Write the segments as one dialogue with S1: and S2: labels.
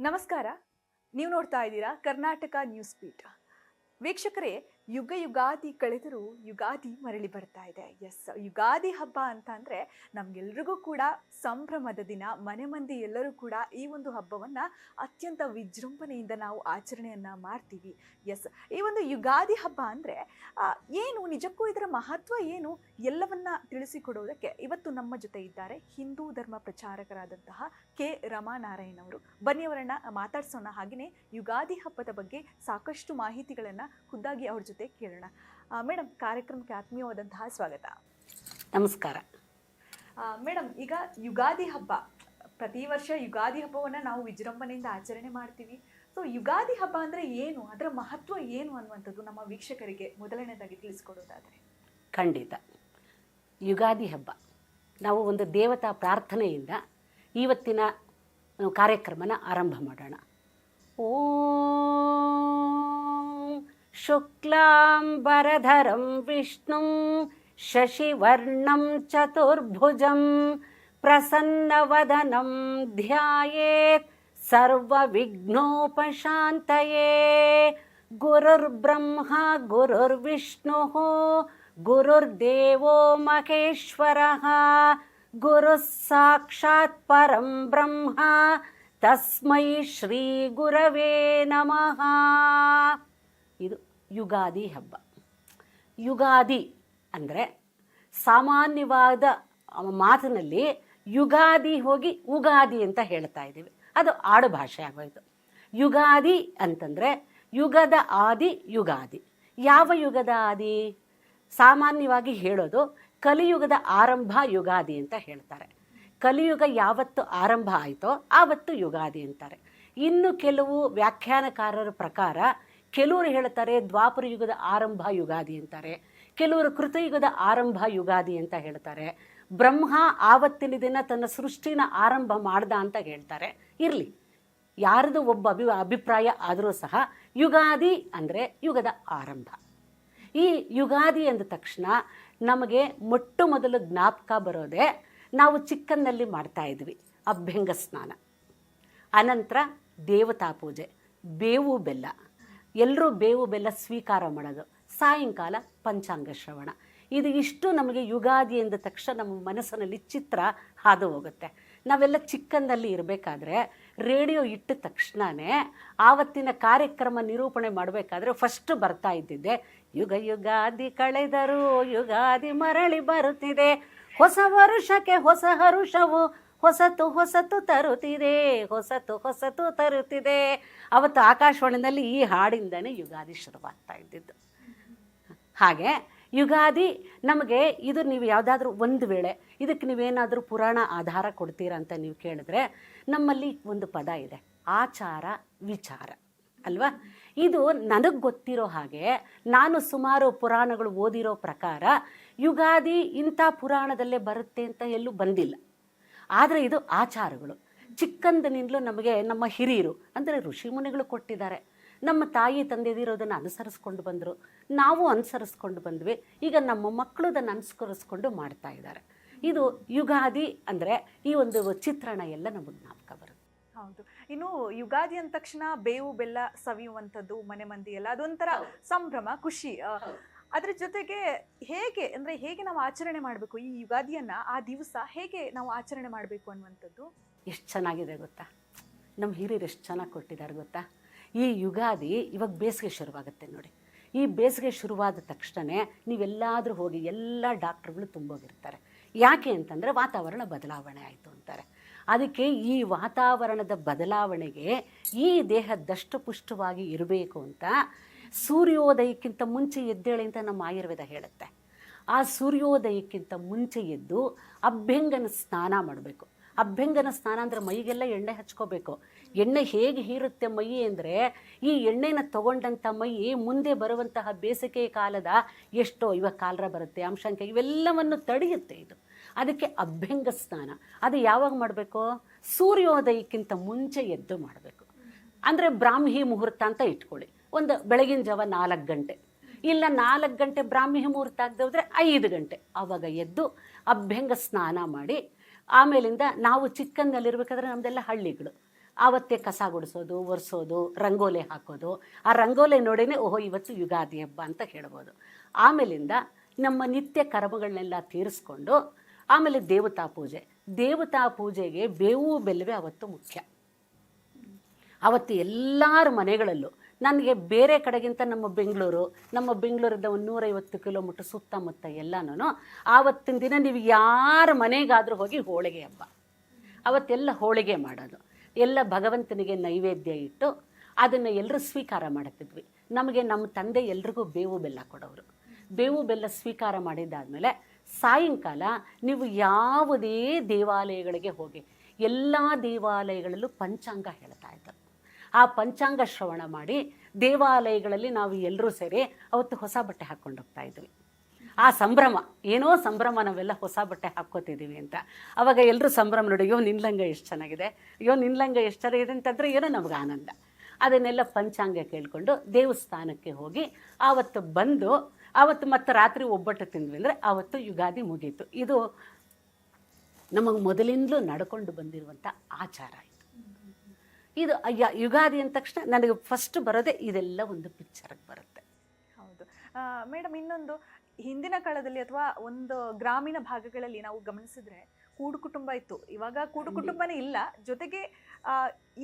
S1: ನಮಸ್ಕಾರ. ನೀವು ನೋಡ್ತಾ ಇದ್ದೀರಾ ಕರ್ನಾಟಕ ನ್ಯೂಸ್ ಬೀಟ್. ವೀಕ್ಷಕರೇ, ಯುಗ ಯುಗಾದಿ ಕಳೆದರೂ ಯುಗಾದಿ ಮರಳಿ ಬರ್ತಾ ಇದೆ. ಎಸ್, ಯುಗಾದಿ ಹಬ್ಬ ಅಂತ ಅಂದರೆ ನಮಗೆಲ್ರಿಗೂ ಕೂಡ ಸಂಭ್ರಮದ ದಿನ. ಮನೆ ಮಂದಿ ಎಲ್ಲರೂ ಕೂಡ ಈ ಒಂದು ಹಬ್ಬವನ್ನು ಅತ್ಯಂತ ವಿಜೃಂಭಣೆಯಿಂದ ನಾವು ಆಚರಣೆಯನ್ನು ಮಾಡ್ತೀವಿ. ಎಸ್, ಈ ಒಂದು ಯುಗಾದಿ ಹಬ್ಬ ಅಂದರೆ ಏನು, ನಿಜಕ್ಕೂ ಇದರ ಮಹತ್ವ ಏನು ಎಲ್ಲವನ್ನ ತಿಳಿಸಿಕೊಡೋದಕ್ಕೆ ಇವತ್ತು ನಮ್ಮ ಜೊತೆ ಇದ್ದಾರೆ ಹಿಂದೂ ಧರ್ಮ ಪ್ರಚಾರಕರಾದಂತಹ ಕೆ ರಮಾನಾರಾಯಣ್ ಅವರು. ಬನ್ನಿ ಅವರನ್ನ ಮಾತಾಡ್ಸೋಣ. ಹಾಗೆಯೇ ಯುಗಾದಿ ಹಬ್ಬದ ಬಗ್ಗೆ ಸಾಕಷ್ಟು ಮಾಹಿತಿಗಳನ್ನು ಖುದ್ದಾಗಿ ಅವ್ರ ಜೊತೆ ಕೇಳೋಣ. ಮೇಡಮ್, ಕಾರ್ಯಕ್ರಮಕ್ಕೆ ಆತ್ಮೀಯವಾದಂತಹ ಸ್ವಾಗತ.
S2: ನಮಸ್ಕಾರ.
S1: ಮೇಡಮ್, ಈಗ ಯುಗಾದಿ ಹಬ್ಬ, ಪ್ರತಿ ವರ್ಷ ಯುಗಾದಿ ಹಬ್ಬವನ್ನು ನಾವು ವಿಜೃಂಭಣೆಯಿಂದ ಆಚರಣೆ ಮಾಡ್ತೀವಿ. ಸೊ ಯುಗಾದಿ ಹಬ್ಬ ಅಂದರೆ ಏನು, ಅದರ ಮಹತ್ವ ಏನು ಅನ್ನುವಂಥದ್ದು ನಮ್ಮ ವೀಕ್ಷಕರಿಗೆ ಮೊದಲನೇದಾಗಿ ತಿಳಿಸ್ಕೊಡೋದಾದರೆ.
S2: ಖಂಡಿತ. ಯುಗಾದಿ ಹಬ್ಬ ನಾವು ಒಂದು ದೇವತಾ ಪ್ರಾರ್ಥನೆಯಿಂದ ಇವತ್ತಿನ ಕಾರ್ಯಕ್ರಮನ ಆರಂಭ ಮಾಡೋಣ. ಓಂ ಶುಕ್ಲಾಂಬರಧರಂ ವಿಷ್ಣುಂ ಶಶಿವರ್ಣಂ ಚತುರ್ಭುಜಂ ಪ್ರಸನ್ನವದನಂ ಧ್ಯಾಯೇತ್ ಸರ್ವವಿಘ್ನೋಪಶಾಂತಯೇ. ಗುರುರ್ಬ್ರಹ್ಮ ಗುರುರ್ವಿಷ್ಣುಃ ಗುರುರ್ದೇವೋ ಮಹೇಶ್ವರಃ ಗುರುಃ ಸಾಕ್ಷಾತ್ ಪರಂ ಬ್ರಹ್ಮ ತಸ್ಮೈ ಶ್ರೀ ಗುರವೇ ನಮಃ. ಇದು ಯುಗಾದಿ ಹಬ್ಬ. ಯುಗಾದಿ ಅಂದರೆ ಸಾಮಾನ್ಯವಾದ ಮಾತಿನಲ್ಲಿ ಯುಗಾದಿ ಹೋಗಿ ಉಗಾದಿ ಅಂತ ಹೇಳ್ತಾ ಇದ್ದೀವಿ. ಅದು ಆಡು ಭಾಷೆ ಆಗೋಯ್ತು. ಯುಗಾದಿ ಅಂತಂದರೆ ಯುಗದ ಆದಿ ಯುಗಾದಿ. ಯಾವ ಯುಗದ ಆದಿ? ಸಾಮಾನ್ಯವಾಗಿ ಹೇಳೋದು ಕಲಿಯುಗದ ಆರಂಭ ಯುಗಾದಿ ಅಂತ ಹೇಳ್ತಾರೆ. ಕಲಿಯುಗ ಯಾವತ್ತು ಆರಂಭ ಆಯಿತೋ ಆವತ್ತು ಯುಗಾದಿ ಅಂತಾರೆ. ಇನ್ನು ಕೆಲವು ವ್ಯಾಖ್ಯಾನಕಾರರ ಪ್ರಕಾರ ಕೆಲವರು ಹೇಳ್ತಾರೆ ದ್ವಾಪರ ಯುಗದ ಆರಂಭ ಯುಗಾದಿ ಅಂತಾರೆ, ಕೆಲವರು ಕೃತಯುಗದ ಆರಂಭ ಯುಗಾದಿ ಅಂತ ಹೇಳ್ತಾರೆ. ಬ್ರಹ್ಮ ಆವತ್ತಿನ ದಿನ ತನ್ನ ಸೃಷ್ಟಿನ ಆರಂಭ ಮಾಡ್ದ ಅಂತ ಹೇಳ್ತಾರೆ. ಇರಲಿ, ಯಾರದು ಒಬ್ಬ ಅಭಿಪ್ರಾಯ ಆದರೂ ಸಹ ಯುಗಾದಿ ಅಂದರೆ ಯುಗದ ಆರಂಭ. ಈ ಯುಗಾದಿ ಅಂದ ತಕ್ಷಣ ನಮಗೆ ಮೊಟ್ಟ ಮೊದಲು ಜ್ಞಾಪಕ ಬರೋದೇ ನಾವು ಚಿಕ್ಕನ್ನಲ್ಲಿ ಮಾಡ್ತಾ ಇದ್ವಿ ಅಭ್ಯಂಗ ಸ್ನಾನ, ಅನಂತರ ದೇವತಾ ಪೂಜೆ, ಬೇವು ಬೆಲ್ಲ, ಎಲ್ಲರೂ ಬೇವು ಬೆಲ್ಲ ಸ್ವೀಕಾರ ಮಾಡೋದು, ಸಾಯಂಕಾಲ ಪಂಚಾಂಗ ಶ್ರವಣ. ಇದು ಇಷ್ಟು ನಮಗೆ ಯುಗಾದಿ ಎಂದ ತಕ್ಷಣ ನಮ್ಮ ಮನಸ್ಸಿನಲ್ಲಿ ಚಿತ್ರ ಹಾದು ಹೋಗುತ್ತೆ. ನಾವೆಲ್ಲ ಚಿಕ್ಕಂದಲ್ಲಿ ಇರಬೇಕಾದ್ರೆ ರೇಡಿಯೋ ಇಟ್ಟ ತಕ್ಷಣವೇ ಆವತ್ತಿನ ಕಾರ್ಯಕ್ರಮ ನಿರೂಪಣೆ ಮಾಡಬೇಕಾದ್ರೆ ಫಸ್ಟ್ ಬರ್ತಾ ಇದ್ದಿದ್ದೆ, ಯುಗ ಯುಗಾದಿ ಕಳೆದರೂ ಯುಗಾದಿ ಮರಳಿ ಬರುತ್ತಿದೆ, ಹೊಸ ವರುಷಕ್ಕೆ ಹೊಸ ಹರುಷವು ಹೊಸತು ಹೊಸತು ತರುತ್ತಿದೆ, ಹೊಸತು ಹೊಸತು ತರುತ್ತಿದೆ. ಅವತ್ತು ಆಕಾಶವಾಣಿನಲ್ಲಿ ಈ ಹಾಡಿಂದನೇ ಯುಗಾದಿ ಶುರುವಾಗ್ತಾ ಇದ್ದಿದ್ದು. ಹಾಗೆ ಯುಗಾದಿ ನಮಗೆ ಇದು, ನೀವು ಯಾವುದಾದ್ರೂ ಒಂದು ವೇಳೆ ಇದಕ್ಕೆ ನೀವೇನಾದರೂ ಪುರಾಣ ಆಧಾರ ಕೊಡ್ತೀರಾ ಅಂತ ನೀವು ಕೇಳಿದ್ರೆ ನಮ್ಮಲ್ಲಿ ಒಂದು ಪದ ಇದೆ, ಆಚಾರ ವಿಚಾರ ಅಲ್ವಾ. ಇದು ನನಗೆ ಗೊತ್ತಿರೋ ಹಾಗೆ ನಾನು ಸುಮಾರು ಪುರಾಣಗಳು ಓದಿರೋ ಪ್ರಕಾರ ಯುಗಾದಿ ಇಂಥ ಪುರಾಣದಲ್ಲೇ ಬರುತ್ತೆ ಅಂತ ಎಲ್ಲೂ ಬಂದಿಲ್ಲ. ಆದರೆ ಇದು ಆಚಾರಗಳು ಚಿಕ್ಕಂದಿನಿಂದಲೂ ನಮಗೆ ನಮ್ಮ ಹಿರಿಯರು ಅಂದರೆ ಋಷಿಮುನಿಗಳು ಕೊಟ್ಟಿದ್ದಾರೆ. ನಮ್ಮ ತಾಯಿ ತಂದೆದಿರೋದನ್ನು ಅನುಸರಿಸ್ಕೊಂಡು ಬಂದರು, ನಾವು ಅನುಸರಿಸ್ಕೊಂಡು ಬಂದ್ವಿ. ಈಗ ನಮ್ಮ ಮಕ್ಕಳು ಅದನ್ನು ಅನುಸರಿಸ್ಕೊಂಡು ಮಾಡ್ತಾ ಇದ್ದಾರೆ. ಇದು ಯುಗಾದಿ ಅಂದರೆ ಈ ಒಂದು ಚಿತ್ರಣ ಎಲ್ಲ ನಮಗೆ ಜ್ಞಾಪಕ ಬರುತ್ತೆ.
S1: ಹೌದು. ಇನ್ನು ಯುಗಾದಿ ಅಂದ ತಕ್ಷಣ ಬೇವು ಬೆಲ್ಲ ಸವಿಯುವಂಥದ್ದು ಮನೆ ಮಂದಿ ಎಲ್ಲ, ಅದೊಂಥರ ಸಂಭ್ರಮ, ಖುಷಿ. ಅದ್ರ ಜೊತೆಗೆ ಹೇಗೆ ನಾವು ಆಚರಣೆ ಮಾಡಬೇಕು ಈ ಯುಗಾದಿಯನ್ನ, ಆ ದಿವಸ ಹೇಗೆ ನಾವು ಆಚರಣೆ ಮಾಡಬೇಕು ಅನ್ನುವಂಥದ್ದು
S2: ಎಷ್ಟು ಚೆನ್ನಾಗಿದೆ ಗೊತ್ತಾ. ನಮ್ಮ ಹಿರಿಯರು ಎಷ್ಟು ಚೆನ್ನಾಗಿ ಕೊಟ್ಟಿದ್ದಾರೆ ಗೊತ್ತಾ. ಈ ಯುಗಾದಿ ಇವಾಗ ಬೇಸಿಗೆ ಶುರುವಾಗುತ್ತೆ ನೋಡಿ. ಈ ಬೇಸಿಗೆ ಶುರುವಾದ ತಕ್ಷಣ ನೀವೆಲ್ಲಾದರೂ ಹೋಗಿ ಎಲ್ಲ ಡಾಕ್ಟ್ರುಗಳು ತುಂಬೋಗಿರ್ತಾರೆ. ಯಾಕೆ ಅಂತಂದರೆ ವಾತಾವರಣ ಬದಲಾವಣೆ ಆಯಿತು ಅಂತಾರೆ. ಅದಕ್ಕೆ ಈ ವಾತಾವರಣದ ಬದಲಾವಣೆಗೆ ಈ ದೇಹ ದಷ್ಟಪುಷ್ಟವಾಗಿ ಇರಬೇಕು ಅಂತ ಸೂರ್ಯೋದಯಕ್ಕಿಂತ ಮುಂಚೆ ಎದ್ದೇಳಿ ಅಂತ ನಮ್ಮ ಆಯುರ್ವೇದ ಹೇಳುತ್ತೆ. ಆ ಸೂರ್ಯೋದಯಕ್ಕಿಂತ ಮುಂಚೆ ಎದ್ದು ಅಭ್ಯಂಗನ ಸ್ನಾನ ಮಾಡಬೇಕು. ಅಭ್ಯಂಗನ ಸ್ನಾನ ಅಂದರೆ ಮೈಗೆಲ್ಲ ಎಣ್ಣೆ ಹಚ್ಕೋಬೇಕು. ಎಣ್ಣೆ ಹೇಗೆ ಹೀರುತ್ತೆ ಮೈ ಅಂದರೆ, ಈ ಎಣ್ಣೆನ ತಗೊಂಡಂಥ ಮೈ ಮುಂದೆ ಬರುವಂತಹ ಬೇಸಿಗೆ ಕಾಲದ ಎಷ್ಟೋ ಇವಾಗ ಕಾಲರ ಬರುತ್ತೆ, ಅಂಶಾಂಕ ಇವೆಲ್ಲವನ್ನು ತಡೆಯುತ್ತೆ ಇದು. ಅದಕ್ಕೆ ಅಭ್ಯಂಗ ಸ್ನಾನ ಅದು ಯಾವಾಗ ಮಾಡಬೇಕು? ಸೂರ್ಯೋದಯಕ್ಕಿಂತ ಮುಂಚೆ ಎದ್ದು ಮಾಡಬೇಕು. ಅಂದರೆ ಬ್ರಾಹ್ಮಿ ಮುಹೂರ್ತ ಅಂತ ಇಟ್ಕೊಳ್ಳಿ. ಒಂದು ಬೆಳಗಿನ ಜಾವ 4 ಗಂಟೆ, ಇಲ್ಲ 4 ಗಂಟೆ ಬ್ರಾಹ್ಮಿ ಮುಹೂರ್ತ ಆಗದೆ ಹೋದರೆ 5 ಗಂಟೆ ಆವಾಗ ಎದ್ದು ಅಭ್ಯಂಗ ಸ್ನಾನ ಮಾಡಿ ಆಮೇಲಿಂದ ನಾವು ಚಿಕ್ಕಂದಲ್ಲಿರ್ಬೇಕಾದ್ರೆ ನಮ್ಮದೆಲ್ಲ ಹಳ್ಳಿಗಳು. ಆವತ್ತೇ ಕಸ ಗುಡಿಸೋದು, ಒರೆಸೋದು, ರಂಗೋಲೆ ಹಾಕೋದು. ಆ ರಂಗೋಲೆ ನೋಡಿನೇ ಓಹೋ ಇವತ್ತು ಯುಗಾದಿ ಹಬ್ಬ ಅಂತ ಹೇಳ್ಬೋದು. ಆಮೇಲಿಂದ ನಮ್ಮ ನಿತ್ಯ ಕರ್ಮಗಳನ್ನೆಲ್ಲ ತೀರಿಸ್ಕೊಂಡು ಆಮೇಲೆ ದೇವತಾ ಪೂಜೆಗೆ ಬೇವು ಬೆಲ್ಲವೇ ಅವತ್ತು ಮುಖ್ಯ. ಅವತ್ತು ಎಲ್ಲರ ಮನೆಗಳಲ್ಲೂ, ನನಗೆ ಬೇರೆ ಕಡೆಗಿಂತ ನಮ್ಮ ಬೆಂಗಳೂರಿಂದ 150 ಕಿಲೋಮೀಟ್ರ್ ಸುತ್ತಮುತ್ತ ಎಲ್ಲನೂ ಆವತ್ತಿನ ದಿನ ನೀವು ಯಾರ ಮನೆಗಾದರೂ ಹೋಗಿ ಹೋಳಿಗೆ ಹಬ್ಬ. ಅವತ್ತೆಲ್ಲ ಹೋಳಿಗೆ ಮಾಡೋದು, ಎಲ್ಲ ಭಗವಂತನಿಗೆ ನೈವೇದ್ಯ ಇಟ್ಟು ಅದನ್ನು ಎಲ್ಲರೂ ಸ್ವೀಕಾರ ಮಾಡುತ್ತಿದ್ವಿ. ನಮಗೆ ನಮ್ಮ ತಂದೆ ಎಲ್ರಿಗೂ ಬೇವು ಬೆಲ್ಲ ಕೊಡೋರು. ಬೇವು ಬೆಲ್ಲ ಸ್ವೀಕಾರ ಮಾಡಿದ್ದಾದಮೇಲೆ ಸಾಯಂಕಾಲ ನೀವು ಯಾವುದೇ ದೇವಾಲಯಗಳಿಗೆ ಹೋಗಿ, ಎಲ್ಲ ದೇವಾಲಯಗಳಲ್ಲೂ ಪಂಚಾಂಗ ಹೇಳ್ತಾ ಇದ್ದರು. ಆ ಪಂಚಾಂಗ ಶ್ರವಣ ಮಾಡಿ ದೇವಾಲಯಗಳಲ್ಲಿ ನಾವು ಎಲ್ಲರೂ ಸೇರಿ ಅವತ್ತು ಹೊಸ ಬಟ್ಟೆ ಹಾಕ್ಕೊಂಡು ಹೋಗ್ತಾ ಇದ್ವಿ. ಆ ಸಂಭ್ರಮ, ಏನೋ ಸಂಭ್ರಮ, ನಾವೆಲ್ಲ ಹೊಸ ಬಟ್ಟೆ ಹಾಕ್ಕೋತಿದ್ದೀವಿ ಅಂತ. ಅವಾಗ ಎಲ್ಲರೂ ಸಂಭ್ರಮ ನೋಡಿ, ಅಯ್ಯೋ ನಿನ್ನ ಲಂಗ ಎಷ್ಟು ಚೆನ್ನಾಗಿದೆ, ಅಯ್ಯೋ ನಿನ್ನ ಲಂಗ ಎಷ್ಟು ಚೆನ್ನಾಗಿದೆ ಅಂತಂದರೆ ಏನೋ ನಮ್ಗೆ ಆನಂದ. ಅದನ್ನೆಲ್ಲ ಪಂಚಾಂಗ ಕೇಳಿಕೊಂಡು ದೇವಸ್ಥಾನಕ್ಕೆ ಹೋಗಿ ಆವತ್ತು ಬಂದು ಆವತ್ತು ಮತ್ತೆ ರಾತ್ರಿ ಒಬ್ಬಟ್ಟು ತಿಂದ್ವಿ ಅಂದರೆ ಆವತ್ತು ಯುಗಾದಿ ಮುಗೀತು. ಇದು ನಮಗೆ ಮೊದಲಿಂದಲೂ ನಡ್ಕೊಂಡು ಬಂದಿರುವಂಥ ಆಚಾರ. ಇದು ಯುಗಾದಿ ಅಂದ ತಕ್ಷಣ ನನಗೆ ಫಸ್ಟ್ ಬರೋದೇ ಇದೆಲ್ಲ ಒಂದು ಪಿಕ್ಚರ್ಗೆ ಬರುತ್ತೆ.
S1: ಹೌದು ಮೇಡಮ್, ಇನ್ನೊಂದು ಹಿಂದಿನ ಕಾಲದಲ್ಲಿ ಅಥವಾ ಒಂದು ಗ್ರಾಮೀಣ ಭಾಗಗಳಲ್ಲಿ ನಾವು ಗಮನಿಸಿದ್ರೆ ಕೂಡು ಕುಟುಂಬ ಇತ್ತು. ಇವಾಗ ಕೂಡು ಕುಟುಂಬನೇ ಇಲ್ಲ. ಜೊತೆಗೆ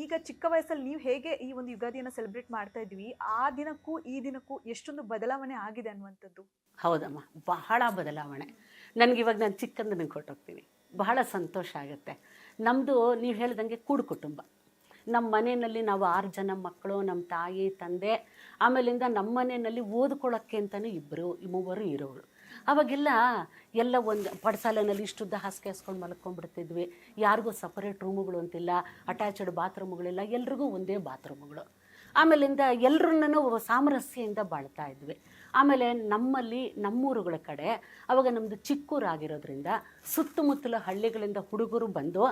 S1: ಈಗ ಚಿಕ್ಕ ವಯಸ್ಸಲ್ಲಿ ನೀವು ಹೇಗೆ ಈ ಒಂದು ಯುಗಾದಿಯನ್ನು ಸೆಲೆಬ್ರೇಟ್ ಮಾಡ್ತಾ ಇದ್ವಿ, ಆ ದಿನಕ್ಕೂ ಈ ದಿನಕ್ಕೂ ಎಷ್ಟೊಂದು ಬದಲಾವಣೆ ಆಗಿದೆ ಅನ್ನುವಂಥದ್ದು.
S2: ಹೌದಮ್ಮ, ಬಹಳ ಬದಲಾವಣೆ. ನನಗಿವಾಗ ನಾನು ಚಿಕ್ಕಂದನಿಗೆ ಕೊಟ್ಟೋಗ್ತೀನಿ, ಬಹಳ ಸಂತೋಷ ಆಗುತ್ತೆ. ನಮ್ಮದು ನೀವು ಹೇಳ್ದಂಗೆ ಕೂಡು ಕುಟುಂಬ. ನಮ್ಮ ಮನೆಯಲ್ಲಿ ನಾವು 6 ಜನ ಮಕ್ಕಳು, ನಮ್ಮ ತಾಯಿ ತಂದೆ, ಆಮೇಲಿಂದ ನಮ್ಮ ಮನೆಯಲ್ಲಿ ಓದ್ಕೊಳ್ಳೋಕ್ಕೆ ಅಂತಲೇ 2-3 ಇರೋರು. ಅವಾಗೆಲ್ಲ ಎಲ್ಲ ಒಂದು ಪಡ್ಸಾಲೆನಲ್ಲಿ ಇಷ್ಟುದ್ದ ಹಾಸಿಗೆ ಹಾಸ್ಕೊಂಡು ಮಲ್ಕೊಂಡ್ಬಿಡ್ತಿದ್ವಿ. ಯಾರಿಗೂ ಸಪರೇಟ್ ರೂಮುಗಳು ಅಂತಿಲ್ಲ, ಅಟ್ಯಾಚ್ಡ್ ಬಾತ್ರೂಮ್ಗಳಿಲ್ಲ, ಎಲ್ರಿಗೂ ಒಂದೇ ಬಾತ್ರೂಮ್ಗಳು. ಆಮೇಲಿಂದ ಎಲ್ಲರನ್ನೂ ಸಾಮರಸ್ಯದಿಂದ ಬಾಳ್ತಾ ಇದ್ವಿ. ಆಮೇಲೆ ನಮ್ಮೂರುಗಳ ಕಡೆ ಅವಾಗ ನಮ್ಮದು ಚಿಕ್ಕೂರಾಗಿರೋದ್ರಿಂದ ಸುತ್ತಮುತ್ತಲ ಹಳ್ಳಿಗಳಿಂದ ಹುಡುಗರು ಬಂದು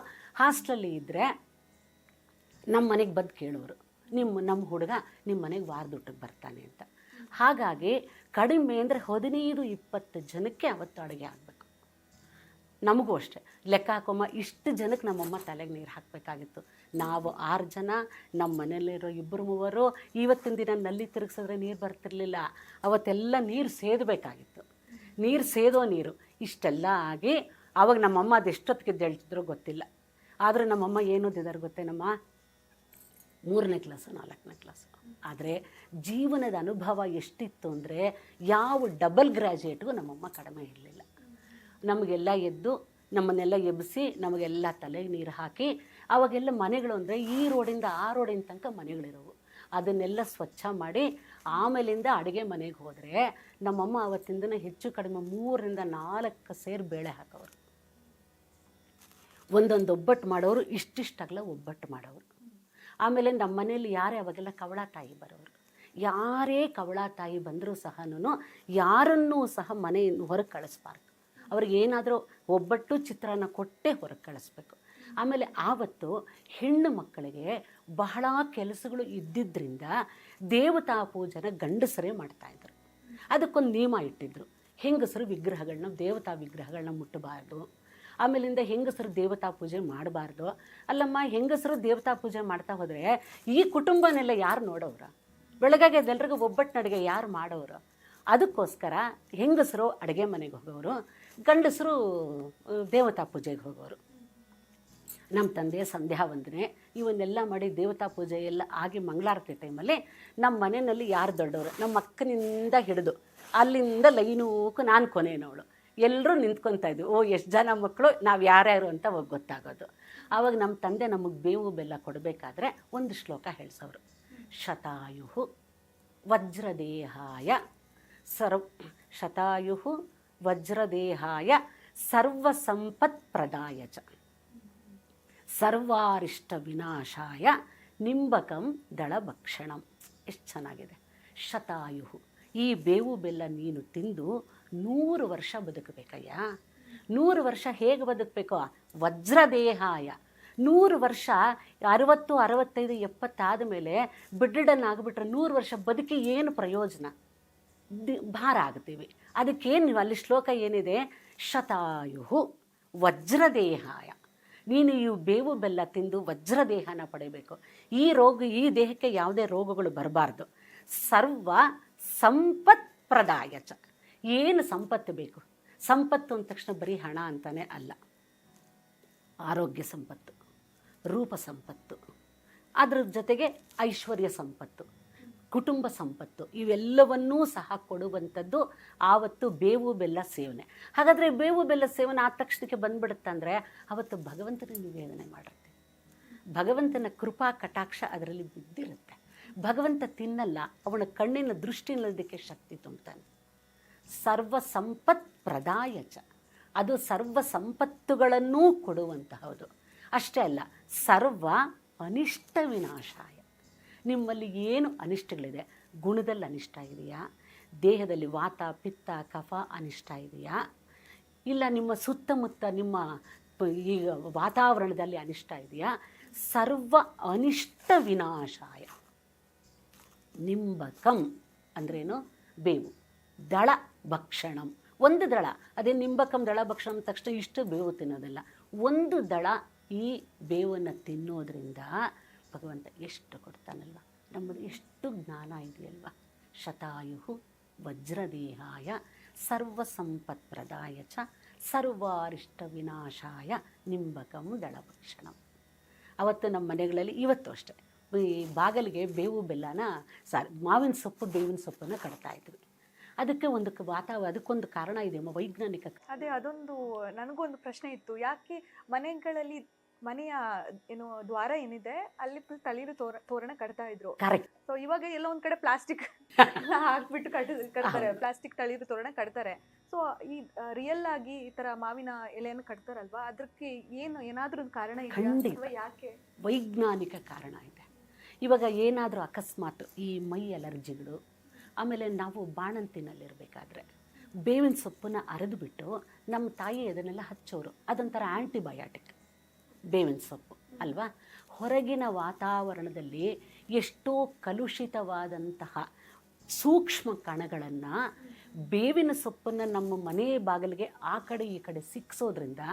S2: ಹಾಸ್ಟೆಲಲ್ಲಿ ಇದ್ದರೆ ನಮ್ಮ ಮನೆಗೆ ಬಂದು ಕೇಳೋರು, ನಮ್ಮ ಹುಡುಗ ನಿಮ್ಮ ಮನೆಗೆ ವಾರದೂಟಕ್ಕೆ ಬರ್ತಾನೆ ಅಂತ. ಹಾಗಾಗಿ ಕಡಿಮೆ ಅಂದರೆ 15-20 ಜನಕ್ಕೆ ಅವತ್ತು ಅಡುಗೆ ಆಗಬೇಕು. ನಮಗೂ ಅಷ್ಟೇ ಲೆಕ್ಕ ಹಾಕೊಮ್ಮ, ಇಷ್ಟು ಜನಕ್ಕೆ ನಮ್ಮಮ್ಮ ತಲೆಗೆ ನೀರು ಹಾಕಬೇಕಾಗಿತ್ತು. ನಾವು 6 ಜನ, ನಮ್ಮ ಮನೆಯಲ್ಲಿರೋ 2-3 ಇವತ್ತಿನ ದಿನ ನಲ್ಲಿ ತಿರುಗಿಸಿದ್ರೆ ನೀರು ಬರ್ತಿರ್ಲಿಲ್ಲ. ಅವತ್ತೆಲ್ಲ ನೀರು ಸೇದಬೇಕಾಗಿತ್ತು. ನೀರು ಸೇದೋ ನೀರು ಇಷ್ಟೆಲ್ಲ ಆಗಿ ಆವಾಗ ನಮ್ಮಮ್ಮ ಅದು ಎಷ್ಟೊತ್ತಿಗೆ ಹೇಳ್ತಿದ್ರು ಗೊತ್ತಿಲ್ಲ. ಆದರೆ ನಮ್ಮಮ್ಮ ಏನೋದಿದ್ದಾರೆ ಗೊತ್ತೇನಮ್ಮ, 3ನೇ ಕ್ಲಾಸು 4ನೇ ಕ್ಲಾಸು. ಆದರೆ ಜೀವನದ ಅನುಭವ ಎಷ್ಟಿತ್ತು ಅಂದರೆ ಯಾವ ಡಬಲ್ ಗ್ರ್ಯಾಜುಯೇಟ್ಗೂ ನಮ್ಮಮ್ಮ ಕಡಿಮೆ ಇರಲಿಲ್ಲ. ನಮಗೆಲ್ಲ ಎದ್ದು ನಮ್ಮನ್ನೆಲ್ಲ ಎಬ್ಬಿಸಿ ನಮಗೆಲ್ಲ ತಲೆಗೆ ನೀರು ಹಾಕಿ, ಅವಾಗೆಲ್ಲ ಮನೆಗಳು ಅಂದರೆ ಈ ರೋಡಿಂದ ಆ ರೋಡಿನ ತನಕ ಮನೆಗಳಿರೋವು. ಅದನ್ನೆಲ್ಲ ಸ್ವಚ್ಛ ಮಾಡಿ ಆಮೇಲಿಂದ ಅಡುಗೆ ಮನೆಗೆ ಹೋದರೆ ನಮ್ಮಮ್ಮ ಆವತ್ತಿನ ದಿನ ಹೆಚ್ಚು ಕಡಿಮೆ 3-4 ಸೇರು ಬೇಳೆ ಹಾಕೋರು. ಒಂದೊಂದು ಒಬ್ಬಟ್ಟು ಮಾಡೋರು, ಇಷ್ಟಿಷ್ಟಾಗಲ ಒಬ್ಬಟ್ಟು ಮಾಡೋರು. ಆಮೇಲೆ ನಮ್ಮ ಮನೇಲಿ ಯಾರೇ ಅವಾಗೆಲ್ಲ ಕವಳ ತಾಯಿ ಬರೋರು. ಯಾರೇ ಕವಳ ತಾಯಿ ಬಂದರೂ ಸಹನೂ ಯಾರನ್ನೂ ಸಹ ಮನೆಯನ್ನು ಹೊರಗೆ ಕಳಿಸ್ಬಾರ್ದು. ಅವ್ರಿಗೇನಾದರೂ ಒಬ್ಬಟ್ಟು ಚಿತ್ರಾನ್ನ ಕೊಟ್ಟೇ ಹೊರಗೆ ಕಳಿಸ್ಬೇಕು. ಆಮೇಲೆ ಆವತ್ತು ಹೆಣ್ಣು ಮಕ್ಕಳಿಗೆ ಬಹಳ ಕೆಲಸಗಳು ಇದ್ದಿದ್ದರಿಂದ ದೇವತಾ ಪೂಜೆನ ಗಂಡಸರೇ ಮಾಡ್ತಾಯಿದ್ರು. ಅದಕ್ಕೊಂದು ನಿಯಮ ಇಟ್ಟಿದ್ರು, ಹೆಂಗಸರು ವಿಗ್ರಹಗಳನ್ನ, ದೇವತಾ ವಿಗ್ರಹಗಳನ್ನ ಮುಟ್ಟಬಾರ್ದು. ಆಮೇಲಿಂದ ಹೆಂಗಸರು ದೇವತಾ ಪೂಜೆ ಮಾಡಬಾರ್ದು. ಅಲ್ಲಮ್ಮ, ಹೆಂಗಸರು ದೇವತಾ ಪೂಜೆ ಮಾಡ್ತಾ ಹೋದರೆ ಈ ಕುಟುಂಬನೆಲ್ಲ ಯಾರು ನೋಡೋರು? ಬೆಳಗ್ಗೆ ಎಲ್ರಿಗೂ ಒಬ್ಬಟ್ಟಿನ ಅಡುಗೆ ಯಾರು ಮಾಡೋರು? ಅದಕ್ಕೋಸ್ಕರ ಹೆಂಗಸರು ಅಡುಗೆ ಮನೆಗೆ ಹೋಗೋರು, ಗಂಡಸರು ದೇವತಾ ಪೂಜೆಗೆ ಹೋಗೋರು. ನಮ್ಮ ತಂದೆ ಸಂಧ್ಯಾ ವಂದನೆ ಇವನ್ನೆಲ್ಲ ಮಾಡಿ ದೇವತಾ ಪೂಜೆ ಎಲ್ಲ ಆಗಿ ಮಂಗಳಾರತಿ ಟೈಮಲ್ಲಿ ನಮ್ಮ ಮನೆಯಲ್ಲಿ ಯಾರು ದೊಡ್ಡವರು, ನಮ್ಮ ಅಕ್ಕನಿಂದ ಹಿಡಿದು ಅಲ್ಲಿಂದ ಲೈನೂಕು ನಾನು ಕೊನೆಯನವಳು, ಎಲ್ಲರೂ ನಿಂತ್ಕೊತಾ ಇದ್ವಿ. ಎಷ್ಟು ಜನ ಮಕ್ಕಳು, ನಾವು ಯಾರ್ಯಾರು ಅಂತ ಹೋಗಿ ಗೊತ್ತಾಗೋದು. ಆವಾಗ ನಮ್ಮ ತಂದೆ ನಮಗೆ ಬೇವು ಬೆಲ್ಲ ಕೊಡಬೇಕಾದ್ರೆ ಒಂದು ಶ್ಲೋಕ ಹೇಳ್ಸೋರು, ಶತಾಯು ವಜ್ರದೇಹಾಯ ಶತಾಯು ವಜ್ರದೇಹಾಯ ಸರ್ವಸಂಪತ್ ಪ್ರದಾಯ ಚ ಸರ್ವಾರಿಷ್ಟ ವಿನಾಶಾಯ ನಿಂಬಕಂ ದಳಭಕ್ಷಣಂ. ಎಷ್ಟು ಚೆನ್ನಾಗಿದೆ. ಶತಾಯು, ಈ ಬೇವು ಬೆಲ್ಲ ನೀನು ತಿಂದು 100 ವರ್ಷ ಬದುಕಬೇಕಯ್ಯ. 100 ವರ್ಷ ಹೇಗೆ ಬದುಕಬೇಕು? ವಜ್ರದೇಹಾಯ 100 ವರ್ಷ, 60, 65, 70 ಆದಮೇಲೆ ಬಿಡ್ಡನ್ನಾಗ್ಬಿಟ್ರೆ 100 ವರ್ಷ ಬದುಕಿ ಏನು ಪ್ರಯೋಜನ? ಭಾರ ಆಗ್ತೀವಿ. ಅದಕ್ಕೇನು ನೀವು ಅಲ್ಲಿ ಶ್ಲೋಕ ಏನಿದೆ, ಶತಾಯು ವಜ್ರದೇಹಾಯ, ನೀನು ಈ ಬೇವು ಬೆಲ್ಲ ತಿಂದು ವಜ್ರ ದೇಹನ ಪಡೆಯಬೇಕು. ಈ ದೇಹಕ್ಕೆ ಯಾವುದೇ ರೋಗಗಳು ಬರಬಾರ್ದು. ಸರ್ವ ಸಂಪತ್ಪ್ರದಾಯ ಚ. ಏನು ಸಂಪತ್ತು ಬೇಕು? ಸಂಪತ್ತು ಅಂದ ತಕ್ಷಣ ಬರೀ ಹಣ ಅಂತಾನೆ ಅಲ್ಲ. ಆರೋಗ್ಯ ಸಂಪತ್ತು, ರೂಪ ಸಂಪತ್ತು, ಅದರ ಜೊತೆಗೆ ಐಶ್ವರ್ಯ ಸಂಪತ್ತು, ಕುಟುಂಬ ಸಂಪತ್ತು, ಇವೆಲ್ಲವನ್ನೂ ಸಹ ಕೊಡುವಂಥದ್ದು ಆವತ್ತು ಬೇವು ಬೆಲ್ಲ ಸೇವನೆ. ಹಾಗಾದರೆ ಬೇವು ಬೆಲ್ಲ ಸೇವನೆ ಆದ ತಕ್ಷಣಕ್ಕೆ ಬಂದ್ಬಿಡುತ್ತಂದರೆ ಅವತ್ತು ಭಗವಂತನ ನಿವೇದನೆ ಮಾಡಿರ್ತೀವಿ. ಭಗವಂತನ ಕೃಪಾ ಕಟಾಕ್ಷ ಅದರಲ್ಲಿ ಬಿದ್ದಿರುತ್ತೆ. ಭಗವಂತ ತಿನ್ನಲ್ಲ, ಅವನ ಕಣ್ಣಿನ ದೃಷ್ಟಿ ಇಲ್ಲದಕ್ಕೆ ಶಕ್ತಿ ತುಂಬ್ತಾನೆ. ಸರ್ವ ಸಂಪತ್ ಪ್ರದಾಯ ಚ. ಅದು ಸರ್ವ ಸಂಪತ್ತುಗಳನ್ನೂ ಕೊಡುವಂತಹದ್ದು. ಅಷ್ಟೇ ಅಲ್ಲ, ಸರ್ವ ಅನಿಷ್ಟ ವಿನಾಶಾಯ. ನಿಮ್ಮಲ್ಲಿ ಏನು ಅನಿಷ್ಟಗಳಿದೆ, ಗುಣದಲ್ಲಿ ಅನಿಷ್ಟ ಇದೆಯಾ, ದೇಹದಲ್ಲಿ ವಾತ ಪಿತ್ತ ಕಫ ಅನಿಷ್ಟ ಇದೆಯಾ, ಇಲ್ಲ ನಿಮ್ಮ ಸುತ್ತಮುತ್ತ ನಿಮ್ಮ ಈಗ ವಾತಾವರಣದಲ್ಲಿ ಅನಿಷ್ಟ ಇದೆಯಾ, ಸರ್ವ ಅನಿಷ್ಟ ವಿನಾಶಾಯ. ನಿಂಬಕಂ ಅಂದ್ರೇನು? ಬೇವು. ದಳ ಭಕ್ಷಣಂ, ಒಂದು ದಳ. ಅದೇ ನಿಂಬಕಂ ದಳ ಭಕ್ಷಣಂ ತಕ್ಷಣ ಇಷ್ಟು ಬೇವು ತಿನ್ನೋದಿಲ್ಲ, ಒಂದು ದಳ ಈ ಬೇವನ್ನು ತಿನ್ನೋದ್ರಿಂದ ಭಗವಂತ ಎಷ್ಟು ಕೊಡ್ತಾನಲ್ವ. ನಮ್ಮದು ಎಷ್ಟು ಜ್ಞಾನ ಇದೆಯಲ್ವ. ಶತಾಯು ವಜ್ರದೇಹಾಯ ಸರ್ವ ಸಂಪತ್ಪ್ರದಾಯ ಚ ಸರ್ವಾರಿಷ್ಟ ವಿನಾಶಾಯ ನಿಂಬಕಂ ದಳಭಕ್ಷಣಂ. ಅವತ್ತು ನಮ್ಮ ಮನೆಗಳಲ್ಲಿ ಇವತ್ತು ಅಷ್ಟೇ ಈ ಬಾಗಿಲಿಗೆ ಬೇವು ಬೆಲ್ಲನ ಮಾವಿನ ಸೊಪ್ಪು ಬೇವಿನ ಸೊಪ್ಪನ್ನು ಕಟ್ತಾ ಇದ್ವಿ. ಅದಕ್ಕೆ ಅದಕ್ಕೊಂದು ಕಾರಣ ಇದೆ, ವೈಜ್ಞಾನಿಕ.
S1: ಅದೇ ಅದೊಂದು ನನಗೊಂದು ಪ್ರಶ್ನೆ ಇತ್ತು. ಯಾಕೆ ಮನೆಗಳಲ್ಲಿ ಮನೆಯ ಏನು ದ್ವಾರ ಏನಿದೆ ಅಲ್ಲಿ ತಳಿರು ತೋರಣ ಕಟ್ತಾ ಇದ್ರು.
S2: ಕರೆಕ್ಟ್.
S1: ಸೊ ಇವಾಗ ಎಲ್ಲೋ ಒಂದ್ ಕಡೆ ಪ್ಲಾಸ್ಟಿಕ್ ಹಾಕ್ಬಿಟ್ಟು ಕಟ್ತಾರೆ, ಪ್ಲಾಸ್ಟಿಕ್ ತಳಿರು ತೋರಣ ಕಟ್ತಾರೆ. ಸೊ ಈ ರಿಯಲ್ ಆಗಿ ಈ ತರ ಮಾವಿನ ಎಲೆಯನ್ನು ಕಟ್ತಾರಲ್ವಾ, ಅದಕ್ಕೆ ಏನಾದ್ರೂ ಒಂದು ಕಾರಣ ಇದೆಯಾ? ಯಾಕೆ?
S2: ವೈಜ್ಞಾನಿಕ ಕಾರಣ ಇದೆ. ಇವಾಗ ಏನಾದರೂ ಅಕಸ್ಮಾತ್ ಈ ಮೈ ಅಲರ್ಜಿಗಳು, ಆಮೇಲೆ ನಾವು ಬಾಣಂತಿನಲ್ಲಿರಬೇಕಾದ್ರೆ ಬೇವಿನ ಸೊಪ್ಪನ್ನ ಅರೆದುಬಿಟ್ಟು ನಮ್ಮ ತಾಯಿ ಅದನ್ನೆಲ್ಲ ಹಚ್ಚೋರು. ಅದೊಂಥರ ಆ್ಯಂಟಿಬಯಾಟಿಕ್ ಬೇವಿನ ಸೊಪ್ಪು ಅಲ್ವಾ. ಹೊರಗಿನ ವಾತಾವರಣದಲ್ಲಿ ಎಷ್ಟೋ ಕಲುಷಿತವಾದಂತಹ ಸೂಕ್ಷ್ಮ ಕಣಗಳನ್ನು ಬೇವಿನ ಸೊಪ್ಪನ್ನು ನಮ್ಮ ಮನೆ ಬಾಗಿಲಿಗೆ ಆ ಕಡೆ ಈ ಕಡೆ ಸಿಕ್ಕಿಸೋದ್ರಿಂದ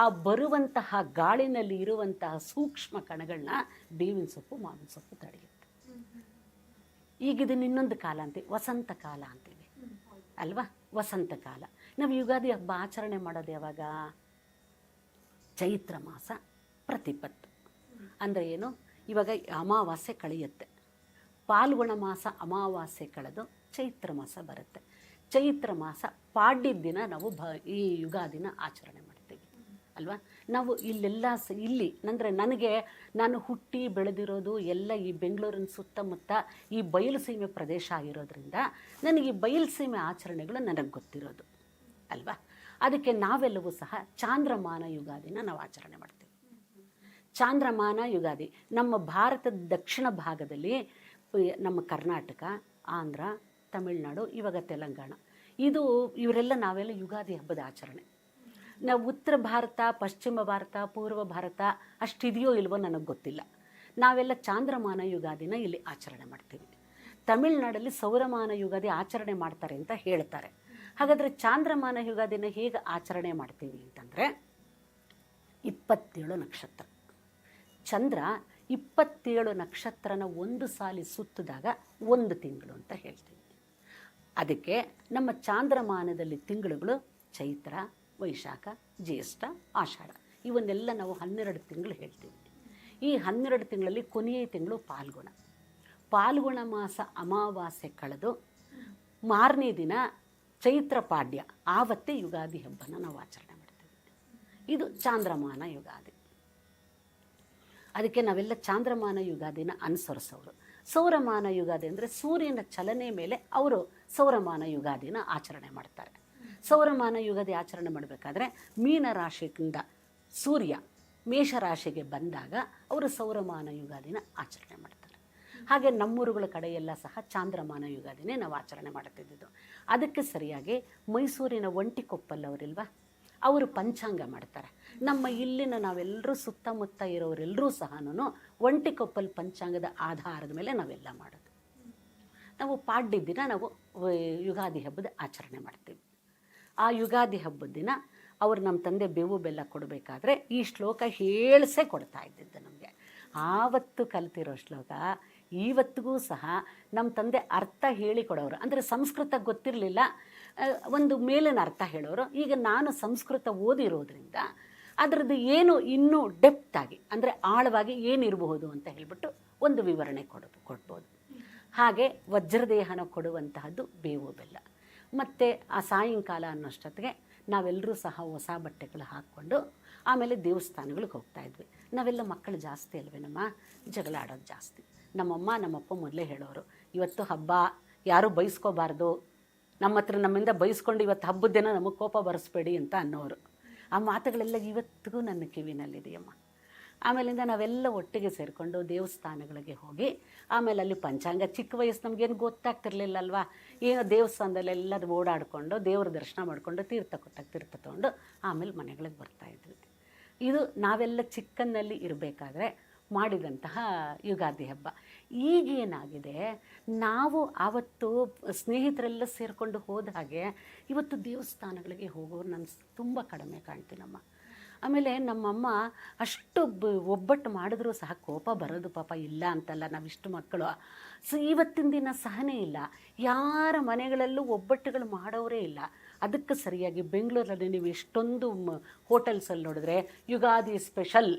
S2: ಆ ಬರುವಂತಹ ಗಾಳಿನಲ್ಲಿ ಇರುವಂತಹ ಸೂಕ್ಷ್ಮ ಕಣಗಳನ್ನ ಬೇವಿನ ಸೊಪ್ಪು ಮಾವಿನ ಸೊಪ್ಪು ತಡೆಯುತ್ತೆ. ಈಗಿದನ್ನು ಇನ್ನೊಂದು ಕಾಲ ಅಂತೀವಿ, ವಸಂತ ಕಾಲ ಅಂತೀವಿ ಅಲ್ವಾ. ವಸಂತ ಕಾಲ. ನಾವು ಯುಗಾದಿ ಹಬ್ಬ ಆಚರಣೆ ಮಾಡೋದು ಯಾವಾಗ? ಚೈತ್ರ ಮಾಸ ಪ್ರತಿಪತ್ತು. ಅಂದರೆ ಏನು? ಇವಾಗ ಅಮಾವಾಸ್ಯೆ ಕಳೆಯುತ್ತೆ, ಪಾಲ್ಗುಣ ಮಾಸ ಅಮಾವಾಸ್ಯೆ ಕಳೆದು ಚೈತ್ರ ಮಾಸ ಬರುತ್ತೆ. ಚೈತ್ರ ಮಾಸ ಪಾಡ್ಯದ ದಿನ ನಾವು ಈ ಯುಗಾದಿನ ಆಚರಣೆ ಮಾಡ್ತೀವಿ ಅಲ್ವಾ. ನಾವು ಇಲ್ಲಿ ಅಂದರೆ ನಾನು ಹುಟ್ಟಿ ಬೆಳೆದಿರೋದು ಎಲ್ಲ ಈ ಬೆಂಗಳೂರಿನ ಸುತ್ತಮುತ್ತ ಈ ಬಯಲುಸೀಮೆ ಪ್ರದೇಶ ಆಗಿರೋದ್ರಿಂದ ನನಗೆ ಈ ಬಯಲುಸೀಮೆ ಆಚರಣೆಗಳು ನನಗೆ ಗೊತ್ತಿರೋದು ಅಲ್ವಾ. ಅದಕ್ಕೆ ನಾವೆಲ್ಲವೂ ಸಹ ಚಾಂದ್ರಮಾನ ಯುಗಾದಿನ ನಾವು ಆಚರಣೆ ಮಾಡ್ತೀವಿ. ಚಾಂದ್ರಮಾನ ಯುಗಾದಿ ನಮ್ಮ ಭಾರತದ ದಕ್ಷಿಣ ಭಾಗದಲ್ಲಿ ನಮ್ಮ ಕರ್ನಾಟಕ, ಆಂಧ್ರ, ತಮಿಳುನಾಡು, ಇವಾಗ ತೆಲಂಗಾಣ, ಇವರೆಲ್ಲ ನಾವೆಲ್ಲ ಯುಗಾದಿ ಹಬ್ಬದ ಆಚರಣೆ. ನಾವು ಉತ್ತರ ಭಾರತ, ಪಶ್ಚಿಮ ಭಾರತ, ಪೂರ್ವ ಭಾರತ ಅಷ್ಟಿದೆಯೋ ಇಲ್ವೋ ನನಗೆ ಗೊತ್ತಿಲ್ಲ. ನಾವೆಲ್ಲ ಚಾಂದ್ರಮಾನ ಯುಗಾದಿನ ಇಲ್ಲಿ ಆಚರಣೆ ಮಾಡ್ತೀವಿ. ತಮಿಳುನಾಡಲ್ಲಿ ಸೌರಮಾನ ಯುಗಾದಿ ಆಚರಣೆ ಮಾಡ್ತಾರೆ ಅಂತ ಹೇಳ್ತಾರೆ. ಹಾಗಾದರೆ ಚಾಂದ್ರಮಾನ ಯುಗಾದಿನ ಹೇಗೆ ಆಚರಣೆ ಮಾಡ್ತೀವಿ ಅಂತಂದರೆ 27 ನಕ್ಷತ್ರ. ಚಂದ್ರ 27 ನಕ್ಷತ್ರನ ಒಂದು ಸಾಲಿ ಸುತ್ತಿದಾಗ 1 ತಿಂಗಳು ಅಂತ ಹೇಳ್ತೀವಿ. ಅದಕ್ಕೆ ನಮ್ಮ ಚಾಂದ್ರಮಾನದಲ್ಲಿ ತಿಂಗಳುಗಳು ಚೈತ್ರ, ವೈಶಾಖ, ಜ್ಯೇಷ್ಠ, ಆಷಾಢ, ಇವನ್ನೆಲ್ಲ ನಾವು 12 ತಿಂಗಳು ಹೇಳ್ತೀವಿ. ಈ 12 ತಿಂಗಳಲ್ಲಿ ಕೊನೆಯ ತಿಂಗಳು ಪಾಲ್ಗುಣ. ಪಾಲ್ಗುಣ ಮಾಸ ಅಮಾವಾಸ್ಯೆ ಕಳೆದು ಮಾರನೇ ದಿನ ಚೈತ್ರ ಪಾಡ್ಯ, ಆವತ್ತೇ ಯುಗಾದಿ ಹಬ್ಬನ ನಾವು ಆಚರಣೆ ಮಾಡ್ತೀವಿ. ಇದು ಚಾಂದ್ರಮಾನ ಯುಗಾದಿ. ಅದಕ್ಕೆ ನಾವೆಲ್ಲ ಚಾಂದ್ರಮಾನ ಯುಗಾದಿನ ಅನುಸರಿಸೋರು. ಸೌರಮಾನ ಯುಗಾದಿ ಅಂದರೆ ಸೂರ್ಯನ ಚಲನೆ ಮೇಲೆ ಅವರು ಸೌರಮಾನ ಯುಗಾದಿನ ಆಚರಣೆ ಮಾಡ್ತಾರೆ. ಸೌರಮಾನ ಯುಗಾದಿ ಆಚರಣೆ ಮಾಡಬೇಕಾದ್ರೆ ಮೀನರಾಶಿಯಿಂದ ಸೂರ್ಯ ಮೇಷರಾಶಿಗೆ ಬಂದಾಗ ಅವರು ಸೌರಮಾನ ಯುಗಾದಿನ ಆಚರಣೆ ಮಾಡ್ತಾರೆ. ಹಾಗೆ ನಮ್ಮೂರುಗಳ ಕಡೆಯೆಲ್ಲ ಸಹ ಚಾಂದ್ರಮಾನ ಯುಗಾದಿನೇ ನಾವು ಆಚರಣೆ ಮಾಡ್ತಿದ್ದಿದ್ದು. ಅದಕ್ಕೆ ಸರಿಯಾಗಿ ಮೈಸೂರಿನ ಒಂಟಿಕೊಪ್ಪಲ್ಲವರಿಲ್ವಾ, ಅವರು ಪಂಚಾಂಗ ಮಾಡ್ತಾರೆ. ನಮ್ಮ ಇಲ್ಲಿನ ನಾವೆಲ್ಲರೂ ಸುತ್ತಮುತ್ತ ಇರೋರೆಲ್ಲರೂ ಸಹ ಒಂಟಿಕೊಪ್ಪಲ್ ಪಂಚಾಂಗದ ಆಧಾರದ ಮೇಲೆ ನಾವೆಲ್ಲ ಮಾಡೋದು. ನಾವು ಪಾಡ್ಯದ ದಿನ ನಾವು ಯುಗಾದಿ ಹಬ್ಬದ ಆಚರಣೆ ಮಾಡ್ತೀವಿ. ಆ ಯುಗಾದಿ ಹಬ್ಬದ ದಿನ ಅವ್ರು ನಮ್ಮ ತಂದೆ ಬೇವು ಬೆಲ್ಲ ಕೊಡಬೇಕಾದ್ರೆ ಈ ಶ್ಲೋಕ ಹೇಳಿಸೇ ಕೊಡ್ತಾ ಇದ್ದಿದ್ದು ನಮಗೆ. ಆವತ್ತು ಕಲ್ತಿರೋ ಶ್ಲೋಕ ಇವತ್ತಿಗೂ ಸಹ ನಮ್ಮ ತಂದೆ ಅರ್ಥ ಹೇಳಿ ಕೊಡೋರು. ಅಂದರೆ ಸಂಸ್ಕೃತ ಗೊತ್ತಿರಲಿಲ್ಲ, ಒಂದು ಮೇಲಿನ ಅರ್ಥ ಹೇಳೋರು. ಈಗ ನಾನು ಸಂಸ್ಕೃತ ಓದಿರೋದ್ರಿಂದ ಅದರದ್ದು ಏನು ಇನ್ನೂ ಡೆಪ್ತಾಗಿ ಅಂದರೆ ಆಳವಾಗಿ ಏನಿರಬಹುದು ಅಂತ ಹೇಳಿಬಿಟ್ಟು ಒಂದು ವಿವರಣೆ ಕೊಡ್ಬೋದು. ಹಾಗೆ ವಜ್ರದೇಹನ ಕೊಡುವಂತಹದ್ದು ಬೇವು ಬೆಲ್ಲ. ಮತ್ತು ಆ ಸಾಯಂಕಾಲ ಅನ್ನೋಷ್ಟೊತ್ತಿಗೆ ನಾವೆಲ್ಲರೂ ಸಹ ಹೊಸ ಬಟ್ಟೆಗಳು ಹಾಕ್ಕೊಂಡು ಆಮೇಲೆ ದೇವಸ್ಥಾನಗಳಿಗೆ ಹೋಗ್ತಾಯಿದ್ವಿ. ನಾವೆಲ್ಲ ಮಕ್ಕಳು ಜಾಸ್ತಿ ಅಲ್ವೇನಮ್ಮ, ಜಗಳ ಆಡೋದು ಜಾಸ್ತಿ. ನಮ್ಮಮ್ಮ ನಮ್ಮಪ್ಪ ಮೊದಲೇ ಹೇಳೋರು, ಇವತ್ತು ಹಬ್ಬ, ಯಾರೂ ಬೈಸ್ಕೋಬಾರ್ದು, ನಮ್ಮಿಂದ ಬೈಸ್ಕೊಂಡು ಇವತ್ತು ಹಬ್ಬದ ದಿನ ನಮಗೆ ಕೋಪ ಬರೆಸ್ಬೇಡಿ ಅಂತ ಅನ್ನೋರು. ಆ ಮಾತುಗಳೆಲ್ಲ ಇವತ್ತಿಗೂ ನನ್ನ ಕಿವಿನಲ್ಲಿದೆಯಮ್ಮ. ಆಮೇಲಿಂದ ನಾವೆಲ್ಲ ಒಟ್ಟಿಗೆ ಸೇರಿಕೊಂಡು ದೇವಸ್ಥಾನಗಳಿಗೆ ಹೋಗಿ ಆಮೇಲೆ ಅಲ್ಲಿ ಪಂಚಾಂಗ, ಚಿಕ್ಕ ವಯಸ್ಸು ನಮಗೇನು ಗೊತ್ತಾಗ್ತಿರ್ಲಿಲ್ಲ ಅಲ್ವಾ, ಏನೋ ದೇವಸ್ಥಾನದಲ್ಲೆಲ್ಲ ಓಡಾಡಿಕೊಂಡು ದೇವ್ರ ದರ್ಶನ ಮಾಡಿಕೊಂಡು ತೀರ್ಥ ತೊಗೊಂಡು ಆಮೇಲೆ ಮನೆಗಳಿಗೆ ಬರ್ತಾಯಿದ್ವಿ. ಇದು ನಾವೆಲ್ಲ ಚಿಕ್ಕನ್ನಲ್ಲಿ ಇರಬೇಕಾದ್ರೆ ಮಾಡಿದಂತಹ ಯುಗಾದಿ ಹಬ್ಬ. ಈಗೇನಾಗಿದೆ, ನಾವು ಆವತ್ತು ಸ್ನೇಹಿತರೆಲ್ಲ ಸೇರಿಕೊಂಡು ಹೋದ ಹಾಗೆ ಇವತ್ತು ದೇವಸ್ಥಾನಗಳಿಗೆ ಹೋಗೋರು ನಾನು ತುಂಬ ಕಡಿಮೆ ಕಾಣ್ತೀನಮ್ಮ. ಆಮೇಲೆ ನಮ್ಮಮ್ಮ ಅಷ್ಟು ಒಬ್ಬಟ್ಟು ಮಾಡಿದ್ರೂ ಸಹ ಕೋಪ ಬರೋದು ಪಾಪ ಇಲ್ಲ ಅಂತಲ್ಲ, ನಾವಿಷ್ಟು ಮಕ್ಕಳು. ಇವತ್ತಿನ ದಿನ ಸಹನೆ ಇಲ್ಲ, ಯಾರ ಮನೆಗಳಲ್ಲೂ ಒಬ್ಬಟ್ಟುಗಳು ಮಾಡೋರೇ ಇಲ್ಲ. ಅದಕ್ಕೆ ಸರಿಯಾಗಿ ಬೆಂಗಳೂರಲ್ಲಿ ನೀವು ಎಷ್ಟೊಂದು ಹೋಟೆಲ್ಸಲ್ಲಿ ನೋಡಿದ್ರೆ ಯುಗಾದಿ ಸ್ಪೆಷಲ್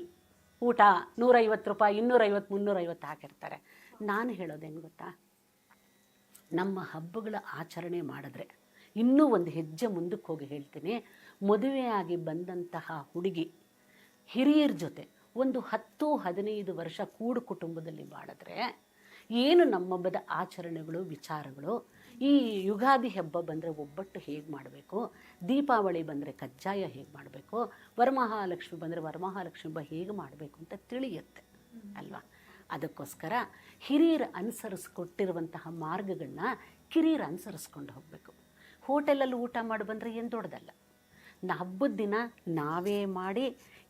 S2: ಊಟ 150 ರೂಪಾಯಿ, 250, 350 ಹಾಕಿರ್ತಾರೆ. ನಾನು ಹೇಳೋದೇನು ಗೊತ್ತಾ, ನಮ್ಮ ಹಬ್ಬಗಳ ಆಚರಣೆ ಮಾಡಿದ್ರೆ ಇನ್ನೂ ಒಂದು ಹೆಜ್ಜೆ ಮುಂದಕ್ಕೆ ಹೋಗಿ ಹೇಳ್ತೀನಿ. ಮದುವೆಯಾಗಿ ಬಂದಂತಹ ಹುಡುಗಿ ಹಿರಿಯರ ಜೊತೆ ಒಂದು 10-15 ವರ್ಷ ಕೂಡು ಕುಟುಂಬದಲ್ಲಿ ಬಾಳಿದ್ರೆ ಏನು ನಮ್ಮಬ್ಬದ ಆಚರಣೆಗಳು, ವಿಚಾರಗಳು, ಈ ಯುಗಾದಿ ಹಬ್ಬ ಬಂದರೆ ಒಬ್ಬಟ್ಟು ಹೇಗೆ ಮಾಡಬೇಕು, ದೀಪಾವಳಿ ಬಂದರೆ ಕಜ್ಜಾಯ ಹೇಗೆ ಮಾಡಬೇಕು, ವರಮಹಾಲಕ್ಷ್ಮಿ ಬಂದರೆ ವರಮಹಾಲಕ್ಷ್ಮಿ ಹಬ್ಬ ಹೇಗೆ ಮಾಡಬೇಕು ಅಂತ ತಿಳಿಯುತ್ತೆ ಅಲ್ವಾ. ಅದಕ್ಕೋಸ್ಕರ ಹಿರಿಯರು ಅನುಸರಿಸ್ಕೊಟ್ಟಿರುವಂತಹ ಮಾರ್ಗಗಳನ್ನ ಕಿರಿಯರು ಅನುಸರಿಸ್ಕೊಂಡು ಹೋಗಬೇಕು. ಹೋಟೆಲಲ್ಲಿ ಊಟ ಮಾಡಿ ಬಂದರೆ ಏನು ದೊಡ್ಡದಲ್ಲ. ಹಬ್ಬದ ದಿನ ನಾವೇ ಮಾಡಿ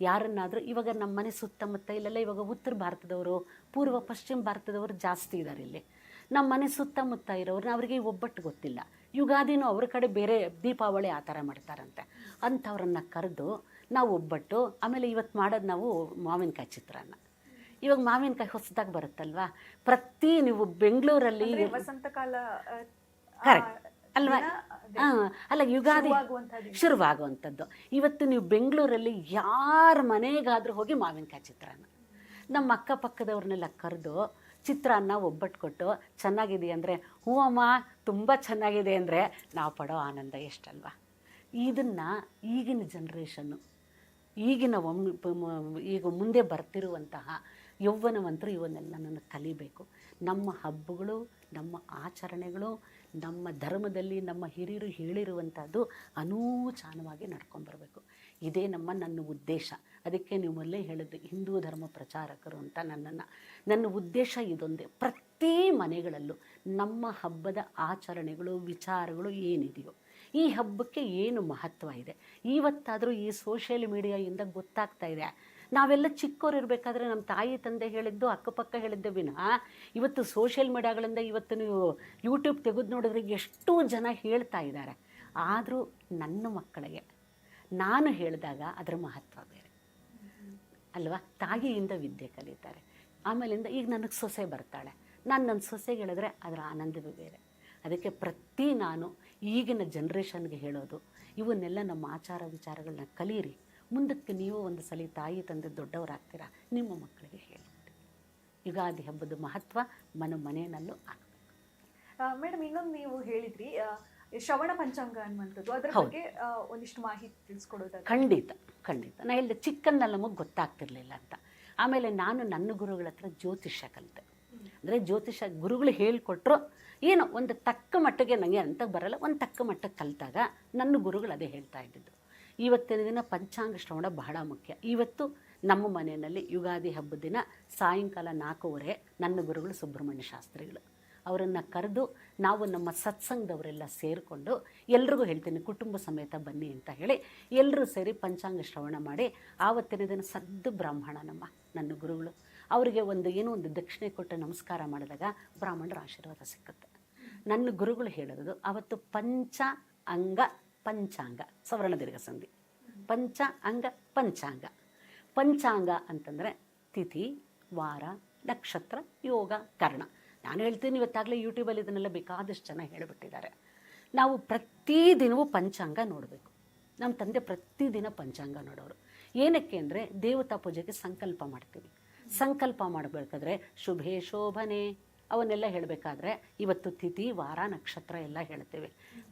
S2: ಯಾರನ್ನಾದರೂ, ಇವಾಗ ನಮ್ಮ ಮನೆ ಸುತ್ತಮುತ್ತ ಇಲ್ಲೆಲ್ಲ ಇವಾಗ ಉತ್ತರ ಭಾರತದವರು, ಪೂರ್ವ ಪಶ್ಚಿಮ ಭಾರತದವರು ಜಾಸ್ತಿ ಇದ್ದಾರೆ ಇಲ್ಲಿ. ನಮ್ಮ ಮನೆ ಸುತ್ತಮುತ್ತ ಇರೋರು ಅವರಿಗೆ ಒಬ್ಬಟ್ಟು ಗೊತ್ತಿಲ್ಲ, ಯುಗಾದಿನೂ ಅವ್ರ ಕಡೆ ಬೇರೆ, ದೀಪಾವಳಿ ಆ ಥರ ಮಾಡ್ತಾರಂತೆ. ಅಂಥವ್ರನ್ನ ಕರೆದು ನಾವು ಒಬ್ಬಟ್ಟು, ಆಮೇಲೆ ಇವತ್ತು ಮಾಡೋದು ನಾವು ಮಾವಿನಕಾಯಿ ಚಿತ್ರಾನ್ನ. ಇವಾಗ ಮಾವಿನಕಾಯಿ ಹೊಸದಾಗಿ ಬರುತ್ತಲ್ವಾ, ನೀವು ಬೆಂಗಳೂರಲ್ಲಿ
S1: ವಸಂತಕಾಲ
S2: ಕರೆಕ್ಟ್ ಅಲ್ವಾ, ಅಲ್ಲ ಯುಗಾದಿ ಶುರುವಾಗುವಂಥದ್ದು. ಇವತ್ತು ನೀವು ಬೆಂಗಳೂರಲ್ಲಿ ಯಾರ ಮನೆಗಾದರೂ ಹೋಗಿ ಮಾವಿನಕಾಯಿ ಚಿತ್ರಾನ್ನ, ನಮ್ಮ ಅಕ್ಕಪಕ್ಕದವ್ರನ್ನೆಲ್ಲ ಕರೆದು ಚಿತ್ರಾನ್ನ ಒಬ್ಬಟ್ಟು ಕೊಟ್ಟು ಚೆನ್ನಾಗಿದೆ ಅಂದರೆ ಹ್ಞೂ ಅಮ್ಮ ತುಂಬ ಚೆನ್ನಾಗಿದೆ ಅಂದರೆ ನಾವು ಪಡೋ ಆನಂದ ಎಷ್ಟಲ್ವಾ. ಇದನ್ನು ಈಗಿನ ಜನ್ರೇಷನ್ನು, ಈಗಿನ ಈಗ ಮುಂದೆ ಬರ್ತಿರುವಂತಹ ಯೌವನವಂತರು ಇವನ್ನೆಲ್ಲ ನಾನು ಕಲಿಬೇಕು. ನಮ್ಮ ಹಬ್ಬಗಳು, ನಮ್ಮ ಆಚರಣೆಗಳು, ನಮ್ಮ ಧರ್ಮದಲ್ಲಿ ನಮ್ಮ ಹಿರಿಯರು ಹೇಳಿರುವಂಥದ್ದು ಅನೂಚಾನವಾಗಿ ನಡ್ಕೊಂಡ್ಬರ್ಬೇಕು. ಇದೇ ನನ್ನ ಉದ್ದೇಶ. ಅದಕ್ಕೆ ನೀವು ಮೊದಲೇ ಹೇಳಿದ್ರಿ ಹಿಂದೂ ಧರ್ಮ ಪ್ರಚಾರಕರು ಅಂತ. ನನ್ನ ಉದ್ದೇಶ ಇದೊಂದೇ, ಪ್ರತಿ ಮನೆಗಳಲ್ಲೂ ನಮ್ಮ ಹಬ್ಬದ ಆಚರಣೆಗಳು, ವಿಚಾರಗಳು ಏನಿದೆಯೋ, ಈ ಹಬ್ಬಕ್ಕೆ ಏನು ಮಹತ್ವ ಇದೆ, ಇವತ್ತಾದರೂ ಈ ಸೋಷಿಯಲ್ ಮೀಡಿಯಾದಿಂದ ಗೊತ್ತಾಗ್ತಾ ಇದೆ. ನಾವೆಲ್ಲ ಚಿಕ್ಕವ್ರು ಇರಬೇಕಾದ್ರೆ ನಮ್ಮ ತಾಯಿ ತಂದೆ ಹೇಳಿದ್ದು, ಅಕ್ಕಪಕ್ಕ ಹೇಳಿದ್ದೆ ವಿನಃ ಇವತ್ತು ಸೋಷಿಯಲ್ ಮೀಡಿಯಾಗಳಿಂದ ಇವತ್ತು ನೀವು ಯೂಟ್ಯೂಬ್ ತೆಗೆದು ನೋಡಿದ್ರೆ ಎಷ್ಟೋ ಜನ ಹೇಳ್ತಾ ಇದ್ದಾರೆ. ಆದರೂ ನನ್ನ ಮಕ್ಕಳಿಗೆ ನಾನು ಹೇಳಿದಾಗ ಅದರ ಮಹತ್ವ ಬೇರೆ ಅಲ್ವಾ. ತಾಯಿಯಿಂದ ವಿದ್ಯೆ ಕಲಿತಾರೆ. ಆಮೇಲಿಂದ ಈಗ ನನಗೆ ಸೊಸೆ ಬರ್ತಾಳೆ, ನಾನು ನನ್ನ ಸೊಸೆಗೆ ಹೇಳಿದ್ರೆ ಅದರ ಆನಂದವೇ ಬೇರೆ. ಅದಕ್ಕೆ ನಾನು ಈಗಿನ ಜನ್ರೇಷನ್ಗೆ ಹೇಳೋದು, ಇವನ್ನೆಲ್ಲ ನಮ್ಮ ಆಚಾರ ವಿಚಾರಗಳನ್ನ ಕಲೀರಿ. ಮುಂದಕ್ಕೆ ನೀವು ಒಂದು ಸಲ ತಾಯಿ ತಂದೆ ದೊಡ್ಡವರಾಗ್ತೀರಾ, ನಿಮ್ಮ ಮಕ್ಕಳಿಗೆ ಹೇಳಿಬಿಟ್ಟು. ಯುಗಾದಿ ಹಬ್ಬದ ಮಹತ್ವ ಮನೆಯಲ್ಲೂ ಆಗಬೇಕು.
S1: ಮೇಡಮ್, ಇನ್ನೊಂದು ನೀವು ಹೇಳಿದ್ರಿ ಶ್ರವಣ ಪಂಚಾಂಗ ಅನ್ನುವಂಥದ್ದು, ಅದರ ಬಗ್ಗೆ ಒಂದಿಷ್ಟು ಮಾಹಿತಿ ತಿಳಿಸ್ಕೊಡೋದು.
S2: ಖಂಡಿತ. ನಾನು ಹೇಳಿದೆ ಚಿಕ್ಕನ್ನಲ್ಲಿ ನಮಗೆ ಗೊತ್ತಾಗ್ತಿರ್ಲಿಲ್ಲ ಅಂತ. ಆಮೇಲೆ ನಾನು ನನ್ನ ಗುರುಗಳ ಹತ್ರ ಜ್ಯೋತಿಷ್ಯ ಕಲಿತೆ. ಅಂದರೆ ಜ್ಯೋತಿಷ್ಯ ಗುರುಗಳು ಹೇಳಿಕೊಟ್ರು, ಏನೋ ಒಂದು ತಕ್ಕ ಮಟ್ಟಿಗೆ ನನಗೆ ಅಂತ ಬರಲ್ಲ, ಒಂದು ತಕ್ಕ ಮಟ್ಟಕ್ಕೆ ಕಲಿತಾಗ ನನ್ನ ಗುರುಗಳು ಅದೇ ಹೇಳ್ತಾ ಇದ್ದಿದ್ದು. ಇವತ್ತಿನ ದಿನ ಪಂಚಾಂಗ ಶ್ರವಣ ಬಹಳ ಮುಖ್ಯ. ಇವತ್ತು ನಮ್ಮ ಮನೆಯಲ್ಲಿ ಯುಗಾದಿ ಹಬ್ಬದ ದಿನ ಸಾಯಂಕಾಲ 4:15 ನನ್ನ ಗುರುಗಳು ಸುಬ್ರಹ್ಮಣ್ಯ ಶಾಸ್ತ್ರಿಗಳು, ಅವರನ್ನು ಕರೆದು ನಾವು ನಮ್ಮ ಸತ್ಸಂಗದವರೆಲ್ಲ ಸೇರಿಕೊಂಡು ಎಲ್ರಿಗೂ ಹೇಳ್ತೀನಿ ಕುಟುಂಬ ಸಮೇತ ಬನ್ನಿ ಅಂತ ಹೇಳಿ ಎಲ್ಲರೂ ಸೇರಿ ಪಂಚಾಂಗ ಶ್ರವಣ ಮಾಡಿ ಆವತ್ತಿನ ದಿನ ಸದ್ದು ಬ್ರಾಹ್ಮಣ ನನ್ನ ಗುರುಗಳು ಅವರಿಗೆ ಏನೋ ಒಂದು ದಕ್ಷಿಣೆ ಕೊಟ್ಟು ನಮಸ್ಕಾರ ಮಾಡಿದಾಗ ಬ್ರಾಹ್ಮಣರ ಆಶೀರ್ವಾದ ಸಿಕ್ಕುತ್ತೆ. ನನ್ನ ಗುರುಗಳು ಹೇಳಿರೋದು ಅವತ್ತು ಪಂಚಾಂಗ ಸವರ್ಣ ದೀರ್ಘ ಸಂಧಿ ಪಂಚಾಂಗ. ಪಂಚಾಂಗ ಅಂತಂದರೆ ತಿಥಿ, ವಾರ, ನಕ್ಷತ್ರ, ಯೋಗ, ಕರ್ಣ. ನಾನು ಹೇಳ್ತೀನಿ, ಇವತ್ತಾಗಲೇ ಯೂಟ್ಯೂಬಲ್ಲಿ ಇದನ್ನೆಲ್ಲ ಬೇಕಾದಷ್ಟು ಜನ ಹೇಳಿಬಿಟ್ಟಿದ್ದಾರೆ. ನಾವು ಪ್ರತಿದಿನವೂ ಪಂಚಾಂಗ ನೋಡಬೇಕು. ನಮ್ಮ ತಂದೆ ಪ್ರತಿದಿನ ಪಂಚಾಂಗ ನೋಡೋರು. ಏನಕ್ಕೆ ಅಂದರೆ ದೇವತಾ ಪೂಜೆಗೆ ಸಂಕಲ್ಪ ಮಾಡ್ತೀವಿ. ಸಂಕಲ್ಪ ಮಾಡಬೇಕಾದ್ರೆ ಶುಭೆ ಶೋಭನೆ ಅವನ್ನೆಲ್ಲ ಹೇಳಬೇಕಾದ್ರೆ ಇವತ್ತು ತಿಥಿ, ವಾರ, ನಕ್ಷತ್ರ ಎಲ್ಲ ಹೇಳ್ತೇವೆ.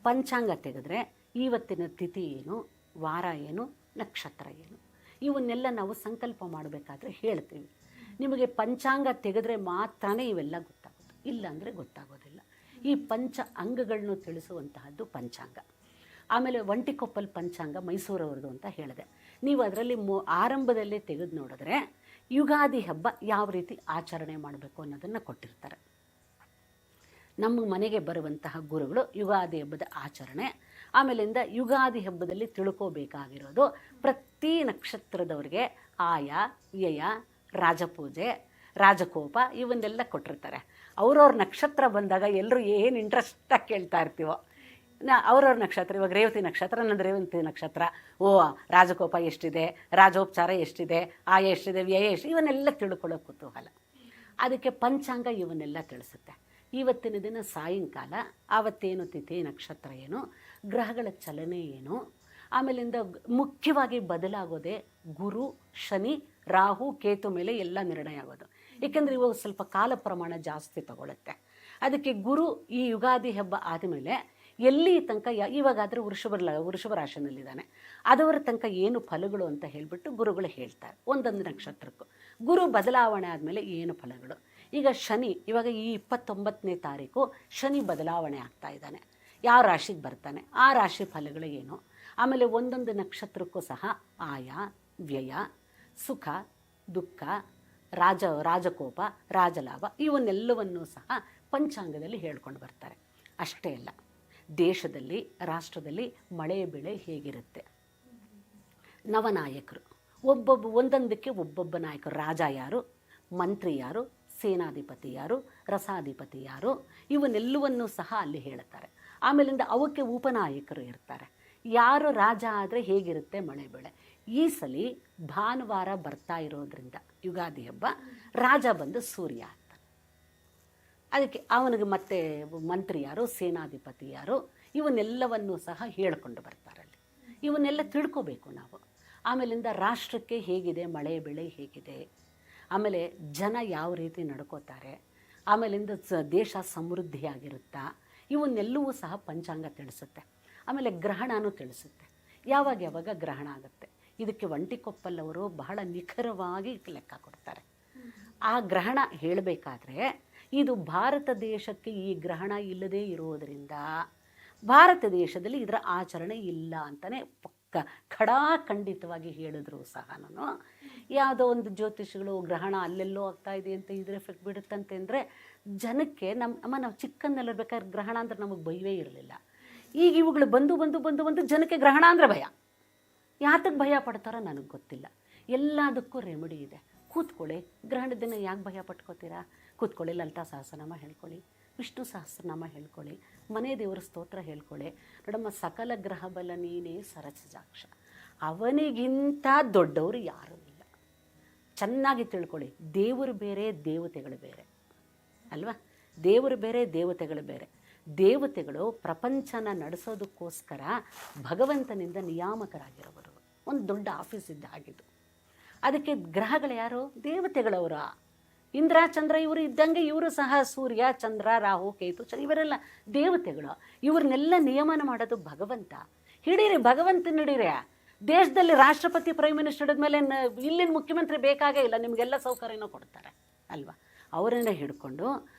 S2: ಪಂಚಾಂಗ ತೆಗೆದ್ರೆ ಇವತ್ತಿನ ತಿಥಿ ಏನು, ವಾರ ಏನು, ನಕ್ಷತ್ರ ಏನು, ಇವನ್ನೆಲ್ಲ ನಾವು ಸಂಕಲ್ಪ ಮಾಡಬೇಕಾದ್ರೆ ಹೇಳ್ತೀವಿ. ನಿಮಗೆ ಪಂಚಾಂಗ ತೆಗೆದ್ರೆ ಮಾತ್ರನೇ ಇವೆಲ್ಲ ಗೊತ್ತಾಗೋದು, ಇಲ್ಲಾಂದರೆ ಗೊತ್ತಾಗೋದಿಲ್ಲ. ಈ ಪಂಚ ಅಂಗಗಳನ್ನು ತಿಳಿಸುವಂತಹದ್ದು ಪಂಚಾಂಗ. ಆಮೇಲೆ ಒಂಟಿಕೊಪ್ಪಲ್ ಪಂಚಾಂಗ ಮೈಸೂರವ್ರದ್ದು ಅಂತ ಹೇಳಿದೆ. ನೀವು ಅದರಲ್ಲಿ ಆರಂಭದಲ್ಲೇ ತೆಗೆದು ನೋಡಿದ್ರೆ ಯುಗಾದಿ ಹಬ್ಬ ಯಾವ ರೀತಿ ಆಚರಣೆ ಮಾಡಬೇಕು ಅನ್ನೋದನ್ನು ಕೊಟ್ಟಿರ್ತಾರೆ. ನಮ್ಮ ಮನೆಗೆ ಬರುವಂತಹ ಗುರುಗಳು ಯುಗಾದಿ ಹಬ್ಬದ ಆಚರಣೆ, ಆಮೇಲಿಂದ ಯುಗಾದಿ ಹಬ್ಬದಲ್ಲಿ ತಿಳ್ಕೋಬೇಕಾಗಿರೋದು ಪ್ರತಿ ನಕ್ಷತ್ರದವ್ರಿಗೆ ಆಯ, ವ್ಯಯ, ರಾಜಪೂಜೆ, ರಾಜಕೋಪ ಇವನ್ನೆಲ್ಲ ಕೊಟ್ಟಿರ್ತಾರೆ. ಅವ್ರವ್ರ ನಕ್ಷತ್ರ ಬಂದಾಗ ಎಲ್ಲರೂ ಏನು ಇಂಟ್ರೆಸ್ಟಾಗಿ ಕೇಳ್ತಾ ಇರ್ತೀವೋ, ಅವ್ರವ್ರ ನಕ್ಷತ್ರ, ಇವಾಗ ರೇವತಿ ನಕ್ಷತ್ರ, ನಂದು ರೇವತಿ ನಕ್ಷತ್ರ, ಓ ರಾಜಕೋಪ ಎಷ್ಟಿದೆ, ರಾಜೋಪಚಾರ ಎಷ್ಟಿದೆ, ಆಯ ಎಷ್ಟಿದೆ, ವ್ಯಯ ಎಷ್ಟು, ಇವನ್ನೆಲ್ಲ ತಿಳ್ಕೊಳ್ಳೋ ಕುತೂಹಲ. ಅದಕ್ಕೆ ಪಂಚಾಂಗ ಇವನ್ನೆಲ್ಲ ತಿಳಿಸುತ್ತೆ. ಇವತ್ತಿನ ದಿನ ಸಾಯಂಕಾಲ ಆವತ್ತೇನು ತಿಥಿ, ನಕ್ಷತ್ರ ಏನು, ಗ್ರಹಗಳ ಚಲನೆ ಏನು, ಆಮೇಲಿಂದ ಮುಖ್ಯವಾಗಿ ಬದಲಾಗೋದೆ ಗುರು, ಶನಿ, ರಾಹು, ಕೇತು ಮೇಲೆ ಎಲ್ಲ ನಿರ್ಣಯ ಆಗೋದು. ಏಕೆಂದರೆ ಇವಾಗ ಸ್ವಲ್ಪ ಕಾಲ ಪ್ರಮಾಣ ಜಾಸ್ತಿ ತಗೊಳುತ್ತೆ. ಅದಕ್ಕೆ ಗುರು ಈ ಯುಗಾದಿ ಹಬ್ಬ ಆದಮೇಲೆ ಎಲ್ಲಿ ತನಕ ಇವಾಗಾದರೆ ವೃಷಭ ರಾಶಿನಲ್ಲಿದ್ದಾನೆ, ಅದವರ ತನಕ ಏನು ಫಲಗಳು ಅಂತ ಹೇಳಿಬಿಟ್ಟು ಗುರುಗಳು ಹೇಳ್ತಾರೆ ಒಂದೊಂದು ನಕ್ಷತ್ರಕ್ಕೂ. ಗುರು ಬದಲಾವಣೆ ಆದಮೇಲೆ ಏನು ಫಲಗಳು. ಈಗ ಶನಿ ಇವಾಗ ಈ 29ನೇ ತಾರೀಕು ಶನಿ ಬದಲಾವಣೆ ಆಗ್ತಾ ಇದ್ದಾನೆ. ಯಾವ ರಾಶಿಗೆ ಬರ್ತಾನೆ, ಆ ರಾಶಿ ಫಲಗಳು ಏನು. ಆಮೇಲೆ ಒಂದೊಂದು ನಕ್ಷತ್ರಕ್ಕೂ ಸಹ ಆಯ, ವ್ಯಯ, ಸುಖ, ದುಃಖ, ರಾಜಕೋಪ, ರಾಜಲಾಭ ಇವನ್ನೆಲ್ಲವನ್ನೂ ಸಹ ಪಂಚಾಂಗದಲ್ಲಿ ಹೇಳ್ಕೊಂಡು ಬರ್ತಾರೆ. ಅಷ್ಟೇ ಅಲ್ಲ, ದೇಶದಲ್ಲಿ, ರಾಷ್ಟ್ರದಲ್ಲಿ ಮಳೆ ಬೆಳೆ ಹೇಗಿರುತ್ತೆ, ನವನಾಯಕರು ಒಂದೊಂದಕ್ಕೆ ಒಬ್ಬೊಬ್ಬ ನಾಯಕರು, ರಾಜ ಯಾರು, ಮಂತ್ರಿ ಯಾರು, ಸೇನಾಧಿಪತಿ ಯಾರು, ರಸಾಧಿಪತಿ ಯಾರು, ಇವನ್ನೆಲ್ಲವನ್ನೂ ಸಹ ಅಲ್ಲಿ ಹೇಳುತ್ತಾರೆ. ಆಮೇಲಿಂದ ಅವಕ್ಕೆ ಉಪನಾಯಕರು ಇರ್ತಾರೆ. ಯಾರು ರಾಜ ಆದರೆ ಹೇಗಿರುತ್ತೆ ಮಳೆ ಬೆಳೆ. ಈ ಸಲ ಭಾನುವಾರ ಬರ್ತಾ ಇರೋದ್ರಿಂದ ಯುಗಾದಿ ಹಬ್ಬ ರಾಜ ಬಂದು ಸೂರ್ಯ ಆಗ್ತಾನೆ. ಅದಕ್ಕೆ ಅವನಿಗೆ ಮತ್ತೆ ಮಂತ್ರಿ ಯಾರು, ಸೇನಾಧಿಪತಿ ಯಾರು, ಇವನ್ನೆಲ್ಲವನ್ನೂ ಸಹ ಹೇಳ್ಕೊಂಡು ಬರ್ತಾರಲ್ಲಿ. ಇವನ್ನೆಲ್ಲ ತಿಳ್ಕೋಬೇಕು ನಾವು. ಆಮೇಲಿಂದ ರಾಷ್ಟ್ರಕ್ಕೆ ಹೇಗಿದೆ ಮಳೆ ಬೆಳೆ ಹೇಗಿದೆ, ಆಮೇಲೆ ಜನ ಯಾವ ರೀತಿ ನಡ್ಕೋತಾರೆ, ಆಮೇಲಿಂದ ದೇಶ ಸಮೃದ್ಧಿಯಾಗಿರುತ್ತಾ, ಇವನ್ನೆಲ್ಲವೂ ಸಹ ಪಂಚಾಂಗ ತಿಳಿಸುತ್ತೆ. ಆಮೇಲೆ ಗ್ರಹಣನೂ ತಿಳಿಸುತ್ತೆ, ಯಾವಾಗ ಗ್ರಹಣ ಆಗುತ್ತೆ. ಇದಕ್ಕೆ ಒಂಟಿಕೊಪ್ಪಲ್ ಅವರು ಬಹಳ ನಿಖರವಾಗಿ ಲೆಕ್ಕ ಕೊಡ್ತಾರೆ. ಆ ಗ್ರಹಣ ಹೇಳಬೇಕಾದ್ರೆ ಇದು ಭಾರತ ದೇಶಕ್ಕೆ ಈ ಗ್ರಹಣ ಇಲ್ಲದೇ ಇರೋದರಿಂದ ಭಾರತ ದೇಶದಲ್ಲಿ ಇದರ ಆಚರಣೆ ಇಲ್ಲ ಅಂತಲೇ ಖಡಾಖಂಡಿತವಾಗಿ ಹೇಳಿದ್ರು ಸಹ. ನಾನು ಯಾವುದೋ ಒಂದು ಜ್ಯೋತಿಷಿಗಳು ಗ್ರಹಣ ಅಲ್ಲೆಲ್ಲೋ ಆಗ್ತಾ ಇದೆ ಅಂತ ಇದ್ರ ಎಫೆಕ್ಟ್ ಬಿಡುತ್ತಂತೆ ಅಂದರೆ ಜನಕ್ಕೆ ನಾವು ಚಿಕ್ಕಂದಲ್ಲಿರ್ಬೇಕಾದ್ರೆ ಗ್ರಹಣ ಅಂದ್ರೆ ನಮಗೆ ಭಯವೇ ಇರಲಿಲ್ಲ. ಈಗ ಇವುಗಳು ಬಂದು ಜನಕ್ಕೆ ಗ್ರಹಣ ಅಂದರೆ ಭಯ. ಯಾತಕ್ಕೆ ಭಯ ಪಡ್ತಾರೋ ನನಗೆ ಗೊತ್ತಿಲ್ಲ. ಎಲ್ಲದಕ್ಕೂ ರೆಮಿಡಿ ಇದೆ. ಕೂತ್ಕೊಳ್ಳಿ, ಗ್ರಹಣದ ದಿನ ಯಾಕೆ ಭಯ ಪಟ್ಕೋತೀರಾ? ಕೂತ್ಕೊಳ್ಳಿ, ಲಲಿತಾ ಸಹಸ್ರನಾಮ ಹೇಳ್ಕೊಳ್ಳಿ, ವಿಷ್ಣು ಸಹಸ್ರನಾಮ ಹೇಳ್ಕೊಳ್ಳಿ, ಮನೆ ದೇವರ ಸ್ತೋತ್ರ ಹೇಳ್ಕೊಳ್ಳಿ. ನೋಡಮ್ಮ, ಸಕಲ ಗ್ರಹ ಬಲ ನೀನೇ ಸರಸಜಾಕ್ಷ, ಅವನಿಗಿಂತ ದೊಡ್ಡವರು ಯಾರೂ ಇಲ್ಲ. ಚೆನ್ನಾಗಿ ತಿಳ್ಕೊಳ್ಳಿ, ದೇವರು ಬೇರೆ ದೇವತೆಗಳು ಬೇರೆ ಅಲ್ವಾ? ದೇವರು ಬೇರೆ ದೇವತೆಗಳು ಬೇರೆ. ದೇವತೆಗಳು ಪ್ರಪಂಚನ ನಡೆಸೋದಕ್ಕೋಸ್ಕರ ಭಗವಂತನಿಂದ ನಿಯಾಮಕರಾಗಿರೋವರು, ಒಂದು ದೊಡ್ಡ ಆಫೀಸ್ ಇದ್ದ ಹಾಗಿದ್ದು. ಅದಕ್ಕೆ ಗ್ರಹಗಳು ಯಾರು? ದೇವತೆಗಳವರ. ಇಂದ್ರ ಚಂದ್ರ ಇವರು ಇದ್ದಂಗೆ ಇವರು ಸಹ ಸೂರ್ಯ, ಚಂದ್ರ, ರಾಹು, ಕೇತು, ಇವರೆಲ್ಲ ದೇವತೆಗಳು. ಇವ್ರನ್ನೆಲ್ಲ ನಿಯಮನ ಮಾಡೋದು ಭಗವಂತ. ಹಿಡೀರಿ, ಭಗವಂತನ ಹಿಡೀರಿ. ದೇಶದಲ್ಲಿ ರಾಷ್ಟ್ರಪತಿ ಪ್ರೈಮ್ ಮಿನಿಸ್ಟರ್ ಹಿಡಿದ್ಮೇಲೆ ಇಲ್ಲಿನ ಮುಖ್ಯಮಂತ್ರಿ ಬೇಕಾಗೇ ಇಲ್ಲ, ನಿಮಗೆಲ್ಲ ಸೌಕರ್ಯನೂ ಕೊಡ್ತಾರೆ ಅಲ್ವಾ? ಅವರನ್ನ ಹಿಡ್ಕೊಂಡು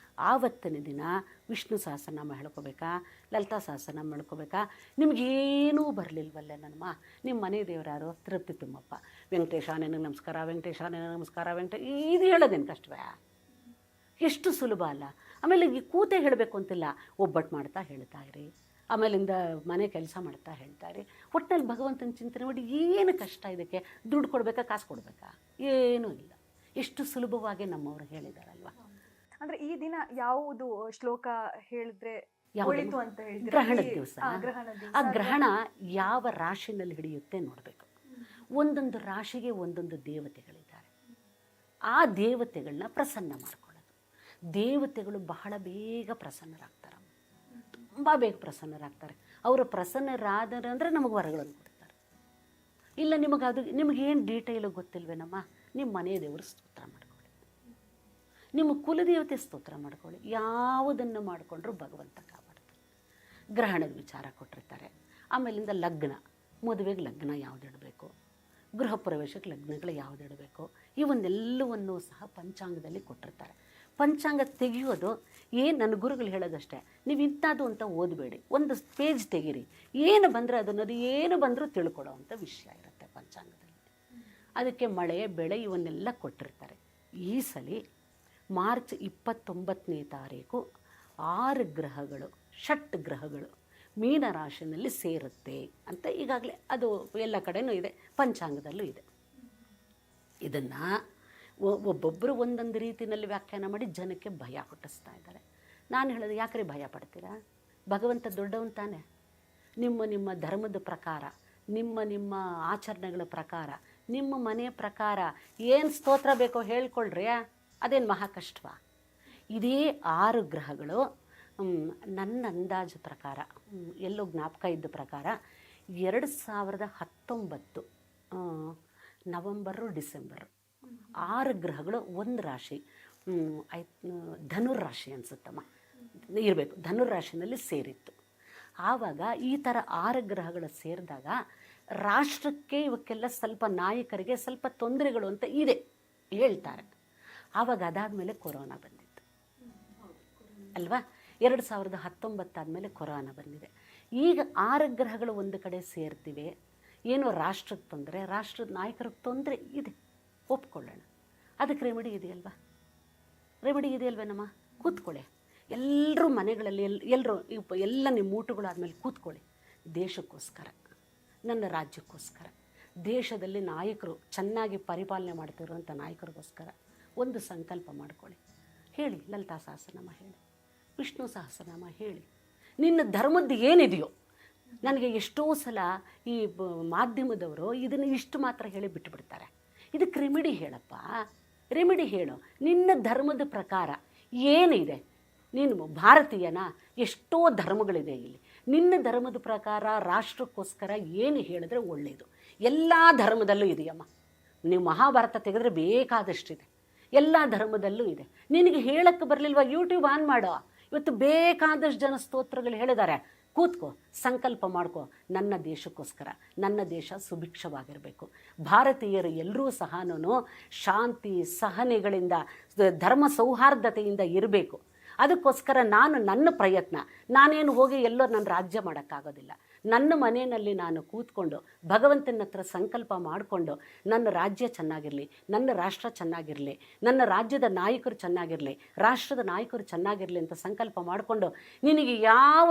S2: ಆವತ್ತಿನ ದಿನ ವಿಷ್ಣು ಸಹಸ್ರನಾಮ ಹೇಳ್ಕೋಬೇಕಾ, ಲಲಿತಾ ಸಹಸ್ರನಾಮ ಹೇಳ್ಕೋಬೇಕಾ. ನಿಮಗೇನೂ ಬರಲಿಲ್ವಲ್ಲ ನನ್ನಮ್ಮ, ನಿಮ್ಮ ಮನೆ ದೇವರಾರು ತೃಪ್ತಿ ತಿಮ್ಮಪ್ಪ, ವೆಂಕಟೇಶ ನನಗೆ ನಮಸ್ಕಾರ, ವೆಂಕಟೇಶ ನನಗೆ ನಮಸ್ಕಾರ, ಇದು ಹೇಳೋದೇನು ಕಷ್ಟವೇ? ಎಷ್ಟು ಸುಲಭ ಅಲ್ಲ. ಆಮೇಲೆ ಈ ಕೂತೆ ಹೇಳಬೇಕು ಅಂತಿಲ್ಲ, ಒಬ್ಬಟ್ಟು ಮಾಡ್ತಾ ಹೇಳ್ತಾ ಇರಿ, ಆಮೇಲಿಂದ ಮನೆ ಕೆಲಸ ಮಾಡ್ತಾ ಹೇಳ್ತಾ ಇರಿ. ಒಟ್ಟಿನಲ್ಲಿ ಭಗವಂತನ ಚಿಂತನೆ ಮಾಡಿ. ಏನು ಕಷ್ಟ ಇದಕ್ಕೆ? ದುಡ್ಡು ಕೊಡಬೇಕಾ, ಕಾಸು ಕೊಡಬೇಕಾ? ಏನೂ ಇಲ್ಲ. ಎಷ್ಟು ಸುಲಭವಾಗಿ ನಮ್ಮವರು ಹೇಳಿದಾರಲ್ವ.
S1: ಅಂದ್ರೆ ಈ ದಿನ ಯಾವುದು ಶ್ಲೋಕ ಹೇಳಿದ್ರೆ ಒಳಿತು ಅಂತ ಹೇಳ್ತೀರಾ?
S2: ಗ್ರಹಣದ ದಿವಸ. ಆ ಗ್ರಹಣ ಯಾವ ರಾಶಿನಲ್ಲಿ ಹಿಡಿಯುತ್ತೆ ನೋಡಬೇಕು. ಒಂದೊಂದು ರಾಶಿಗೆ ಒಂದೊಂದು ದೇವತೆಗಳಿದ್ದಾರೆ. ಆ ದೇವತೆಗಳನ್ನ ಪ್ರಸನ್ನ ಮಾಡ್ಕೊಳ್ಳೋದು. ದೇವತೆಗಳು ಬಹಳ ಬೇಗ ಪ್ರಸನ್ನರಾಗ್ತಾರೆ, ತುಂಬ ಬೇಗ ಪ್ರಸನ್ನರಾಗ್ತಾರೆ. ಅವರು ಪ್ರಸನ್ನರಾದರೆ ಅಂದರೆ ನಮಗೆ ವರಗಳನ್ನು ಕೊಡ್ತಾರೆ. ಇಲ್ಲ ನಿಮಗೇನು ಡೀಟೇಲು ಗೊತ್ತಿಲ್ವೇನಮ್ಮ, ನಿಮ್ಮ ಮನೆಯ ದೇವರು ಸ್ತೋತ್ರ ಮಾಡ್ಕೊಳ್ಳಿ, ನಿಮ್ಮ ಕುಲದೇವತೆ ಸ್ತೋತ್ರ ಮಾಡ್ಕೊಳ್ಳಿ. ಯಾವುದನ್ನು ಮಾಡಿಕೊಂಡ್ರೂ ಭಗವಂತ ಕಾಪಾಡ್ತಾರೆ. ಗ್ರಹಣದ ವಿಚಾರ ಕೊಟ್ಟಿರ್ತಾರೆ. ಆಮೇಲಿಂದ ಲಗ್ನ, ಮದುವೆಗೆ ಲಗ್ನ ಯಾವುದಿಡಬೇಕು, ಗೃಹ ಪ್ರವೇಶಕ್ಕೆ ಲಗ್ನಗಳು ಯಾವುದಿಡಬೇಕು, ಇವನ್ನೆಲ್ಲವನ್ನೂ ಸಹ ಪಂಚಾಂಗದಲ್ಲಿ ಕೊಟ್ಟಿರ್ತಾರೆ. ಪಂಚಾಂಗ ತೆಗೆಯೋದು ನನ್ನ ಗುರುಗಳು ಹೇಳೋದಷ್ಟೇ, ನೀವು ಇಂಥದ್ದು ಅಂತ ಓದಬೇಡಿ, ಒಂದು ಪೇಜ್ ತೆಗೀರಿ, ಏನು ಬಂದರೆ ಅದನ್ನದು ಏನು ಬಂದರೂ ತಿಳ್ಕೊಳ್ಳೋ ಅಂಥ ವಿಷಯ ಇರುತ್ತೆ ಪಂಚಾಂಗದಲ್ಲಿ. ಅದಕ್ಕೆ ಮಳೆ ಬೆಳೆ ಇವನ್ನೆಲ್ಲ ಕೊಟ್ಟಿರ್ತಾರೆ. ಈ ಸಲ ಮಾರ್ಚ್ 29ನೇ ತಾರೀಕು 6 ಗ್ರಹಗಳು, ಷಟ್ ಗ್ರಹಗಳು ಮೀನರಾಶಿನಲ್ಲಿ ಸೇರುತ್ತೆ ಅಂತ ಈಗಾಗಲೇ ಅದು ಎಲ್ಲ ಕಡೆನೂ ಇದೆ, ಪಂಚಾಂಗದಲ್ಲೂ ಇದೆ. ಇದನ್ನು ಒಬ್ಬೊಬ್ಬರು ಒಂದೊಂದು ರೀತಿಯಲ್ಲಿ ವ್ಯಾಖ್ಯಾನ ಮಾಡಿ ಜನಕ್ಕೆ ಭಯ ಹುಟ್ಟಿಸ್ತಾ ಇದ್ದಾರೆ. ನಾನು ಹೇಳೋದು, ಯಾಕ್ರಿ ಭಯ ಪಡ್ತೀರಾ? ಭಗವಂತ ದೊಡ್ಡವನ್ ತಾನೆ. ನಿಮ್ಮ ಧರ್ಮದ ಪ್ರಕಾರ, ನಿಮ್ಮ ಆಚರಣೆಗಳ ಪ್ರಕಾರ, ನಿಮ್ಮ ಮನೆಯ ಪ್ರಕಾರ ಏನು ಸ್ತೋತ್ರ ಬೇಕೋ ಹೇಳ್ಕೊಳ್ರಿ, ಅದೇನು ಮಹಾ ಕಷ್ಟವಾ? ಇದೇ 6 ಗ್ರಹಗಳು ನನ್ನ ಅಂದಾಜು ಪ್ರಕಾರ, ಎಲ್ಲೋ ಜ್ಞಾಪಕ ಇದ್ದ ಪ್ರಕಾರ 2019 ನವಂಬರು ಡಿಸೆಂಬರು 6 ಗ್ರಹಗಳು ಒಂದು ರಾಶಿ, ಧನುರ್ರಾಶಿ ಅನಿಸುತ್ತಮ್ಮ ಇರಬೇಕು, ಧನುರ್ರಾಶಿನಲ್ಲಿ ಸೇರಿತ್ತು. ಆವಾಗ ಈ ಥರ 6 ಗ್ರಹಗಳು ಸೇರಿದಾಗ ರಾಷ್ಟ್ರಕ್ಕೆ ಇವಕ್ಕೆಲ್ಲ ಸ್ವಲ್ಪ ನಾಯಕರಿಗೆ ಸ್ವಲ್ಪ ತೊಂದರೆಗಳು ಅಂತ ಇದೆ ಹೇಳ್ತಾರೆ. ಆವಾಗ ಅದಾದಮೇಲೆ ಕೊರೋನಾ ಬಂದಿತ್ತು ಅಲ್ವಾ? 2019 ಆದಮೇಲೆ ಕೊರೋನಾ ಬಂದಿದೆ. ಈಗ 6 ಗ್ರಹಗಳು ಒಂದು ಕಡೆ ಸೇರ್ತಿವೆ. ಏನೋ ರಾಷ್ಟ್ರಕ್ಕೆ ತೊಂದರೆ, ರಾಷ್ಟ್ರದ ನಾಯಕರಿಗೆ ತೊಂದರೆ ಇದೆ, ಒಪ್ಕೊಳ್ಳೋಣ. ಅದಕ್ಕೆ ರೆಮಿಡಿ ಇದೆಯಲ್ವೇನಮ್ಮ? ಕೂತ್ಕೊಳ್ಳಿ, ಎಲ್ಲರೂ ಮನೆಗಳಲ್ಲಿ ಎಲ್ಲ ನಿಮ್ಮ ಊಟಗಳಾದಮೇಲೆ ಕೂತ್ಕೊಳ್ಳಿ. ದೇಶಕ್ಕೋಸ್ಕರ, ನನ್ನ ರಾಜ್ಯಕ್ಕೋಸ್ಕರ, ದೇಶದಲ್ಲಿ ನಾಯಕರು ಚೆನ್ನಾಗಿ ಪರಿಪಾಲನೆ ಮಾಡ್ತಿರುವಂಥ ನಾಯಕರಿಗೋಸ್ಕರ ಒಂದು ಸಂಕಲ್ಪ ಮಾಡ್ಕೊಳ್ಳಿ. ಹೇಳಿ, ಲಲಿತಾ ಸಹಸ್ರನಾಮ ಹೇಳಿ, ವಿಷ್ಣು ಸಹಸ್ರನಾಮ ಹೇಳಿ, ನಿನ್ನ ಧರ್ಮದ್ದು ಏನಿದೆಯೋ. ನನಗೆ ಎಷ್ಟೋ ಸಲ ಈ ಮಾಧ್ಯಮದವರು ಇದನ್ನು ಇಷ್ಟು ಮಾತ್ರ ಹೇಳಿ ಬಿಟ್ಟುಬಿಡ್ತಾರೆ. ಇದಕ್ಕೆ ರೆಮಿಡಿ ಹೇಳಪ್ಪ, ರೆಮಿಡಿ ಹೇಳು. ನಿನ್ನ ಧರ್ಮದ ಪ್ರಕಾರ ಏನಿದೆ, ನೀನು ಭಾರತೀಯನ, ಎಷ್ಟೋ ಧರ್ಮಗಳಿದೆ ಇಲ್ಲಿ. ನಿನ್ನ ಧರ್ಮದ ಪ್ರಕಾರ ರಾಷ್ಟ್ರಕ್ಕೋಸ್ಕರ ಏನು ಹೇಳಿದ್ರೆ ಒಳ್ಳೆಯದು. ಎಲ್ಲ ಧರ್ಮದಲ್ಲೂ ಇದೆಯಮ್ಮ. ನೀವು ಮಹಾಭಾರತ ತೆಗೆದ್ರೆ ಬೇಕಾದಷ್ಟಿದೆ, ಎಲ್ಲ ಧರ್ಮದಲ್ಲೂ ಇದೆ. ನಿನಗೆ ಹೇಳಕ್ಕೆ ಬರಲಿಲ್ವಾ? ಯೂಟ್ಯೂಬ್ ಆನ್ ಮಾಡೋ. ಇವತ್ತು ಬೇಕಾದಷ್ಟು ಜನ ಸ್ತೋತ್ರಗಳು ಹೇಳಿದ್ದಾರೆ. ಕೂತ್ಕೋ, ಸಂಕಲ್ಪ ಮಾಡ್ಕೋ, ನನ್ನ ದೇಶಕ್ಕೋಸ್ಕರ, ನನ್ನ ದೇಶ ಸುಭಿಕ್ಷವಾಗಿರಬೇಕು, ಭಾರತೀಯರು ಎಲ್ಲರೂ ಸಹ ಶಾಂತಿ ಸಹನೆಗಳಿಂದ ಧರ್ಮ ಸೌಹಾರ್ದತೆಯಿಂದ ಇರಬೇಕು. ಅದಕ್ಕೋಸ್ಕರ ನನ್ನ ಪ್ರಯತ್ನ, ನಾನೇನು ಹೋಗಿ ಎಲ್ಲೋ ನನ್ನ ರಾಜ್ಯ ಮಾಡೋಕ್ಕಾಗೋದಿಲ್ಲ. ನನ್ನ ಮನೆಯಲ್ಲಿ ನಾನು ಕೂತ್ಕೊಂಡು ಭಗವಂತನ ಹತ್ರ ಸಂಕಲ್ಪ ಮಾಡಿಕೊಂಡು ನನ್ನ ರಾಜ್ಯ ಚೆನ್ನಾಗಿರಲಿ, ನನ್ನ ರಾಷ್ಟ್ರ ಚೆನ್ನಾಗಿರಲಿ, ನನ್ನ ರಾಜ್ಯದ ನಾಯಕರು ಚೆನ್ನಾಗಿರಲಿ, ರಾಷ್ಟ್ರದ ನಾಯಕರು ಚೆನ್ನಾಗಿರಲಿ ಅಂತ ಸಂಕಲ್ಪ ಮಾಡಿಕೊಂಡು ನಿನಗೆ ಯಾವ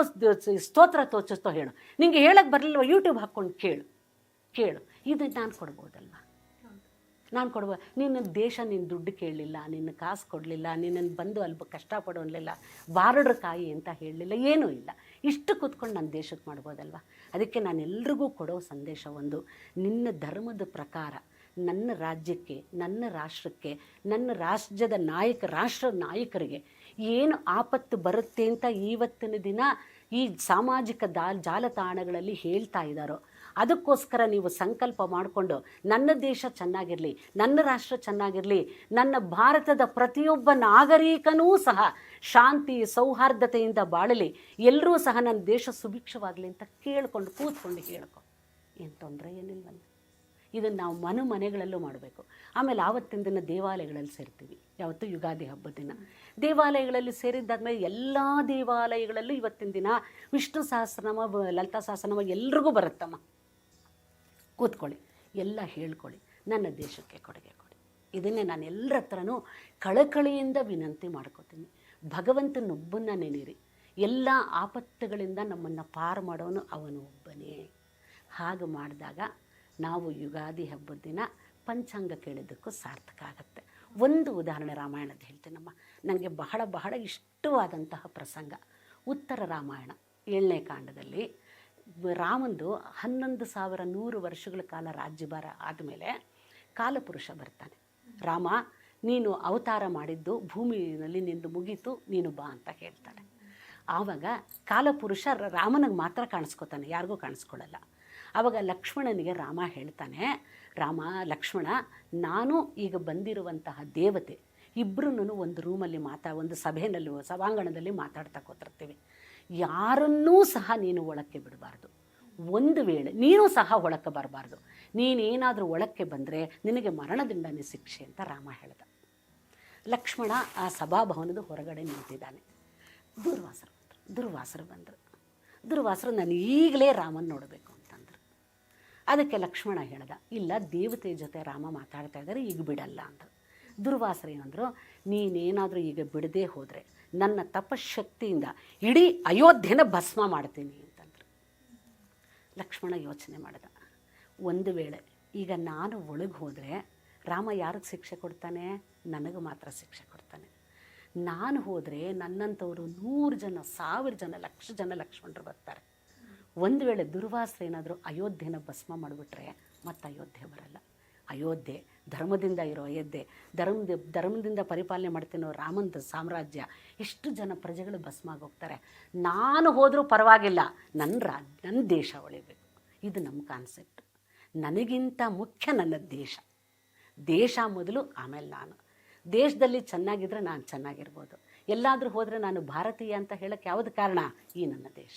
S2: ಸ್ತೋತ್ರ ತೋಚಿಸ್ತೋ ಹೇಳು. ನಿನಗೆ ಹೇಳಕ್ಕೆ ಬರಲಿಲ್ವ? ಯೂಟ್ಯೂಬ್ ಹಾಕ್ಕೊಂಡು ಕೇಳು. ಇದು ನಾನು ಕೊಡ್ಬೋದಲ್ವ? ನಾನು ಕೊಡುವ. ನಿನ್ನ ದೇಶ ನಿನ್ನ ದುಡ್ಡು ಕೇಳಲಿಲ್ಲ, ನಿನ್ನ ಕಾಸು ಕೊಡಲಿಲ್ಲ, ನಿನ್ನನ್ನು ಬಂದು ಅಲ್ಲಿ ಕಷ್ಟಪಡೋಲ್ಲ, ಬಾರಡ್ರ ಕಾಯಿ ಅಂತ ಹೇಳಲಿಲ್ಲ, ಏನೂ ಇಲ್ಲ. ಇಷ್ಟು ಕೂತ್ಕೊಂಡು ನನ್ನ ದೇಶಕ್ಕೆ ಮಾಡ್ಬೋದಲ್ವ? ಅದಕ್ಕೆ ನಾನು ಎಲ್ರಿಗೂ ಕೊಡೋ ಸಂದೇಶ ಒಂದು, ನಿನ್ನ ಧರ್ಮದ ಪ್ರಕಾರ ನನ್ನ ರಾಜ್ಯಕ್ಕೆ, ನನ್ನ ರಾಷ್ಟ್ರಕ್ಕೆ, ನನ್ನ ರಾಜ್ಯದ ರಾಷ್ಟ್ರದ ನಾಯಕರಿಗೆ ಏನು ಆಪತ್ತು ಬರುತ್ತೆ ಅಂತ ಇವತ್ತಿನ ದಿನ ಈ ಸಾಮಾಜಿಕ ಜಾಲತಾಣಗಳಲ್ಲಿ ಹೇಳ್ತಾ ಇದ್ದಾರೋ, ಅದಕ್ಕೋಸ್ಕರ ನೀವು ಸಂಕಲ್ಪ ಮಾಡಿಕೊಂಡು ನನ್ನ ದೇಶ ಚೆನ್ನಾಗಿರಲಿ, ನನ್ನ ರಾಷ್ಟ್ರ ಚೆನ್ನಾಗಿರಲಿ, ನನ್ನ ಭಾರತದ ಪ್ರತಿಯೊಬ್ಬ ನಾಗರಿಕನೂ ಸಹ ಶಾಂತಿ ಸೌಹಾರ್ದತೆಯಿಂದ ಬಾಳಲಿ, ಎಲ್ಲರೂ ಸಹ ನನ್ನ ದೇಶ ಸುಭಿಕ್ಷವಾಗಲಿ ಅಂತ ಕೂತ್ಕೊಂಡು ಹೇಳ್ಕೊ. ಏನು ತೊಂದರೆ ಏನಿಲ್ವಲ್ಲ. ಇದನ್ನು ನಾವು ಮನೆಗಳಲ್ಲೂ ಮಾಡಬೇಕು. ಆಮೇಲೆ ಆವತ್ತಿನ ದಿನ ದೇವಾಲಯಗಳಲ್ಲಿ ಸೇರ್ತೀವಿ. ಯಾವತ್ತು ಯುಗಾದಿ ಹಬ್ಬದ ದಿನ ದೇವಾಲಯಗಳಲ್ಲಿ ಸೇರಿದ್ದಾದ್ಮೇಲೆ ಎಲ್ಲ ದೇವಾಲಯಗಳಲ್ಲೂ ಇವತ್ತಿನ ದಿನ ವಿಷ್ಣು ಸಹಸ್ರನಾಮ, ಲಲಿತಾ ಸಹಸ್ರನಾಮ ಎಲ್ರಿಗೂ ಬರುತ್ತಮ್ಮ. ಕೂತ್ಕೊಳ್ಳಿ, ಎಲ್ಲ ಹೇಳ್ಕೊಳ್ಳಿ, ನನ್ನ ದೇಶಕ್ಕೆ ಕೊಡುಗೆ ಕೊಡಿ. ಇದನ್ನೇ ನಾನು ಎಲ್ಲರ ಹತ್ರನೂ ಕಳಕಳಿಯಿಂದ ವಿನಂತಿ ಮಾಡ್ಕೋತೀನಿ. ಭಗವಂತನೊಬ್ಬನ್ನ ನೆನೀರಿ. ಎಲ್ಲ ಆಪತ್ತುಗಳಿಂದ ನಮ್ಮನ್ನು ಪಾರು ಮಾಡೋನು ಅವನು ಒಬ್ಬನೇ. ಹಾಗೆ ಮಾಡಿದಾಗ ನಾವು ಯುಗಾದಿ ಹಬ್ಬದ ದಿನ ಪಂಚಾಂಗ ಕೇಳಿದ್ದಕ್ಕೂ ಸಾರ್ಥಕ ಆಗುತ್ತೆ. ಒಂದು ಉದಾಹರಣೆ ರಾಮಾಯಣದ ಹೇಳ್ತೀನಮ್ಮ. ನನಗೆ ಬಹಳ ಬಹಳ ಇಷ್ಟವಾದಂತಹ ಪ್ರಸಂಗ. ಉತ್ತರ ರಾಮಾಯಣ 7ನೇ ಕಾಂಡದಲ್ಲಿ ರಾಮಂದು 11,100 ವರ್ಷಗಳ ಕಾಲ ರಾಜ್ಯಭಾರ ಆದಮೇಲೆ ಕಾಲಪುರುಷ ಬರ್ತಾನೆ. ರಾಮ, ನೀನು ಅವತಾರ ಮಾಡಿದ್ದು ಭೂಮಿಯಲ್ಲಿ ನಿಂದು ಮುಗೀತು, ನೀನು ಬಾ ಅಂತ ಹೇಳ್ತಾನೆ. ಆವಾಗ ಕಾಲಪುರುಷ ರಾಮನಿಗೆ ಮಾತ್ರ ಕಾಣಿಸ್ಕೊತಾನೆ, ಯಾರಿಗೂ ಕಾಣಿಸ್ಕೊಳ್ಳಲ್ಲ. ಆವಾಗ ಲಕ್ಷ್ಮಣನಿಗೆ ರಾಮ ಹೇಳ್ತಾನೆ, ರಾಮ ಲಕ್ಷ್ಮಣ, ನಾನು ಈಗ ಬಂದಿರುವಂತಹ ದೇವತೆ, ಇಬ್ಬರೂ ಒಂದು ರೂಮಲ್ಲಿ ಒಂದು ಸಭಾಂಗಣದಲ್ಲಿ ಮಾತಾಡ್ತಾ ಕೂತಿರ್ತೀವಿ. ಯಾರನ್ನೂ ಸಹ ನೀನು ಒಳಕ್ಕೆ ಬಿಡಬಾರ್ದು. ಒಂದು ವೇಳೆ ನೀನು ಸಹ ಒಳಕ್ಕೆ ಬರಬಾರ್ದು. ನೀನೇನಾದರೂ ಒಳಕ್ಕೆ ಬಂದರೆ ನಿನಗೆ ಮರಣದಂಡನೆ ಶಿಕ್ಷೆ ಅಂತ ರಾಮ ಹೇಳ್ದ. ಲಕ್ಷ್ಮಣ ಆ ಸಭಾಭವನದ ಹೊರಗಡೆ ನಿಂತಿದ್ದಾನೆ. ದುರ್ವಾಸರು ಬಂದರು. ದುರ್ವಾಸರು ನಾನು ಈಗಲೇ ರಾಮನ ನೋಡಬೇಕು ಅಂತಂದರು. ಅದಕ್ಕೆ ಲಕ್ಷ್ಮಣ ಹೇಳ್ದ, ಇಲ್ಲ, ದೇವತೆ ಜೊತೆ ರಾಮ ಮಾತಾಡ್ತಾ ಇದ್ದಾರೆ, ಈಗ ಬಿಡಲ್ಲ ಅಂದರು. ದುರ್ವಾಸರು ಏನಂದರು, ನೀನೇನಾದರೂ ಈಗ ಬಿಡದೇ ಹೋದರೆ ನನ್ನ ತಪಶಕ್ತಿಯಿಂದ ಇಡೀ ಅಯೋಧ್ಯೆನ ಭಸ್ಮ ಮಾಡ್ತೀನಿ ಅಂತಂದರು. ಲಕ್ಷ್ಮಣ ಯೋಚನೆ ಮಾಡಿದ, ಒಂದು ವೇಳೆ ಈಗ ನಾನು ಒಳಗೆ ಹೋದರೆ ರಾಮ ಯಾರಿಗೆ ಶಿಕ್ಷೆ ಕೊಡ್ತಾನೆ? ನನಗೆ ಮಾತ್ರ ಶಿಕ್ಷೆ ಕೊಡ್ತಾನೆ. ನಾನು ಹೋದರೆ ನನ್ನಂಥವರು 100 ಜನ, 1000 ಜನ, 1,00,000 ಜನ ಲಕ್ಷ್ಮಣರು ಬರ್ತಾರೆ. ಒಂದು ವೇಳೆ ದುರ್ವಾಸರು ಏನಾದರೂ ಅಯೋಧ್ಯೆನ ಭಸ್ಮ ಮಾಡಿಬಿಟ್ರೆ ಮತ್ತೆ ಅಯೋಧ್ಯೆ ಬರಲ್ಲ. ಅಯೋಧ್ಯೆ ಧರ್ಮದಿಂದ ಇರೋ ಅಯೋಧ್ಯೆ, ಧರ್ಮದಿಂದ ಪರಿಪಾಲನೆ ಮಾಡ್ತೀನೋ ರಾಮಂದ ಸಾಮ್ರಾಜ್ಯ, ಎಷ್ಟು ಜನ ಪ್ರಜೆಗಳು ಭಸ್ಮ ಆಗೋಗ್ತಾರೆ. ನಾನು ಹೋದರೂ ಪರವಾಗಿಲ್ಲ, ನನ್ನ ದೇಶ ಉಳಿಬೇಕು. ಇದು ನಮ್ಮ ಕಾನ್ಸೆಪ್ಟ್. ನನಗಿಂತ ಮುಖ್ಯ ನನ್ನ ದೇಶ ಮೊದಲು, ಆಮೇಲೆ ನಾನು. ದೇಶದಲ್ಲಿ ಚೆನ್ನಾಗಿದ್ದರೆ ನಾನು ಚೆನ್ನಾಗಿರ್ಬೋದು. ಎಲ್ಲಾದರೂ ಹೋದರೆ ನಾನು ಭಾರತೀಯ ಅಂತ ಹೇಳೋಕ್ಕೆ ಯಾವುದು ಕಾರಣ? ಈ ನನ್ನ ದೇಶ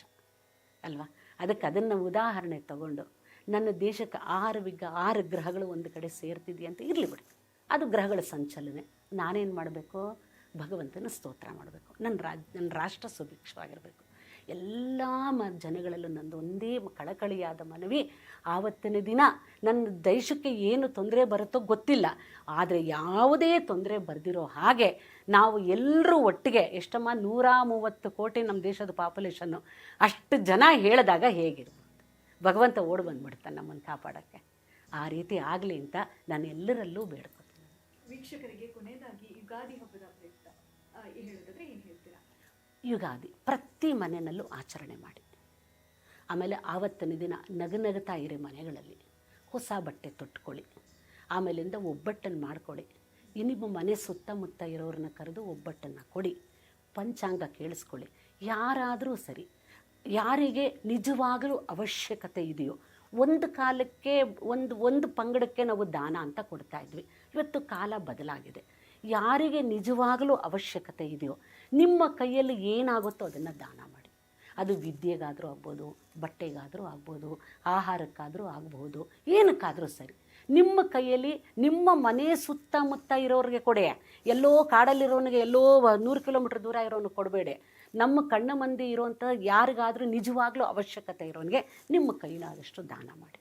S2: ಅಲ್ವಾ? ಅದಕ್ಕೆ ಅದನ್ನು ಉದಾಹರಣೆ ತಗೊಂಡು ನನ್ನ ದೇಶಕ್ಕೆ 6 ಗ್ರಹಗಳು ಒಂದು ಕಡೆ ಸೇರ್ತಿದೆಯಂತ ಇರಲಿ ಬಿಡಿ, ಅದು ಗ್ರಹಗಳ ಸಂಚಲನೆ. ನಾನೇನು ಮಾಡಬೇಕು? ಭಗವಂತನ ಸ್ತೋತ್ರ ಮಾಡಬೇಕು. ನನ್ನ ರಾಷ್ಟ್ರ ಸುಭಿಕ್ಷವಾಗಿರಬೇಕು. ಎಲ್ಲ ಜನಗಳಲ್ಲೂ ನಂದು ಒಂದೇ ಕಳಕಳಿಯಾದ ಮನವಿ, ಆವತ್ತಿನ ದಿನ ನನ್ನ ದೇಶಕ್ಕೆ ಏನು ತೊಂದರೆ ಬರುತ್ತೋ ಗೊತ್ತಿಲ್ಲ, ಆದರೆ ಯಾವುದೇ ತೊಂದರೆ ಬರೆದಿರೋ ಹಾಗೆ ನಾವು ಎಲ್ಲರೂ ಒಟ್ಟಿಗೆ, ಎಷ್ಟಮ್ಮ 130 ಕೋಟಿ ನಮ್ಮ ದೇಶದ ಪಾಪ್ಯುಲೇಷನ್ನು, ಅಷ್ಟು ಜನ ಹೇಳಿದಾಗ ಹೇಗಿರ್ಬೋದು? ಭಗವಂತ ಓಡಿ ಬಂದುಬಿಡ್ತಾನೆ ನಮ್ಮನ್ನು ಕಾಪಾಡೋಕ್ಕೆ. ಆ ರೀತಿ ಆಗಲಿ ಅಂತ ನಾನು ಎಲ್ಲರಲ್ಲೂ ಬೇಡ್ಕೊತೀನಿ.
S1: ವೀಕ್ಷಕರಿಗೆ ಕೊನೆಯದಾಗಿ ಯುಗಾದಿ ಹಬ್ಬದ ಪ್ರಯುಕ್ತ ಹೇಳೋದಾದ್ರೆ ಏನು ಹೇಳ್ತೀರಾ?
S2: ಯುಗಾದಿ ಪ್ರತಿ ಮನೆಯಲ್ಲೂ ಆಚರಣೆ ಮಾಡಿ. ಆಮೇಲೆ ಆವತ್ತಿನ ದಿನ ನಗನಗ್ತಾ ಇರೋ ಮನೆಗಳಲ್ಲಿ ಹೊಸ ಬಟ್ಟೆ ತೊಟ್ಕೊಳ್ಳಿ. ಆಮೇಲಿಂದ ಒಬ್ಬಟ್ಟನ್ನು ಮಾಡ್ಕೊಳ್ಳಿ. ನಿಮ್ಮ ಮನೆ ಸುತ್ತಮುತ್ತ ಇರೋರನ್ನ ಕರೆದು ಒಬ್ಬಟ್ಟನ್ನು ಕೊಡಿ. ಪಂಚಾಂಗ ಕೇಳಿಸ್ಕೊಳ್ಳಿ. ಯಾರಾದರೂ ಸರಿ, ಯಾರಿಗೆ ನಿಜವಾಗಲೂ ಅವಶ್ಯಕತೆ ಇದೆಯೋ, ಒಂದು ಕಾಲಕ್ಕೆ ಒಂದು ಪಂಗಡಕ್ಕೆ ನಾವು ದಾನ ಅಂತ ಕೊಡ್ತಾ ಇದ್ವಿ. ಇವತ್ತು ಕಾಲ ಬದಲಾಗಿದೆ. ಯಾರಿಗೆ ನಿಜವಾಗಲೂ ಅವಶ್ಯಕತೆ ಇದೆಯೋ, ನಿಮ್ಮ ಕೈಯಲ್ಲಿ ಏನಾಗುತ್ತೋ ಅದನ್ನು ದಾನ ಮಾಡಿ. ಅದು ವಿದ್ಯೆಗಾದರೂ ಆಗ್ಬೋದು, ಬಟ್ಟೆಗಾದರೂ ಆಗ್ಬೋದು, ಆಹಾರಕ್ಕಾದರೂ ಆಗಬಹುದು, ಏನಕ್ಕಾದರೂ ಸರಿ. ನಿಮ್ಮ ಕೈಯಲ್ಲಿ ನಿಮ್ಮ ಮನೆ ಸುತ್ತಮುತ್ತ ಇರೋರಿಗೆ ಕೊಡೆ. ಎಲ್ಲೋ ಕಾಡಲ್ಲಿರೋನಿಗೆ, ಎಲ್ಲೋ 100 ಕಿಲೋಮೀಟ್ರ್ ದೂರ ಇರೋನಿಗೆ ಕೊಡಬೇಡಿ. ನಮ್ಮ ಕಣ್ಣ ಮಂದಿ ಇರೋವಂಥ ಯಾರಿಗಾದರೂ ನಿಜವಾಗ್ಲೂ ಅವಶ್ಯಕತೆ ಇರೋನಿಗೆ ನಿಮ್ಮ ಕೈಲಾದಷ್ಟು ದಾನ ಮಾಡಿ.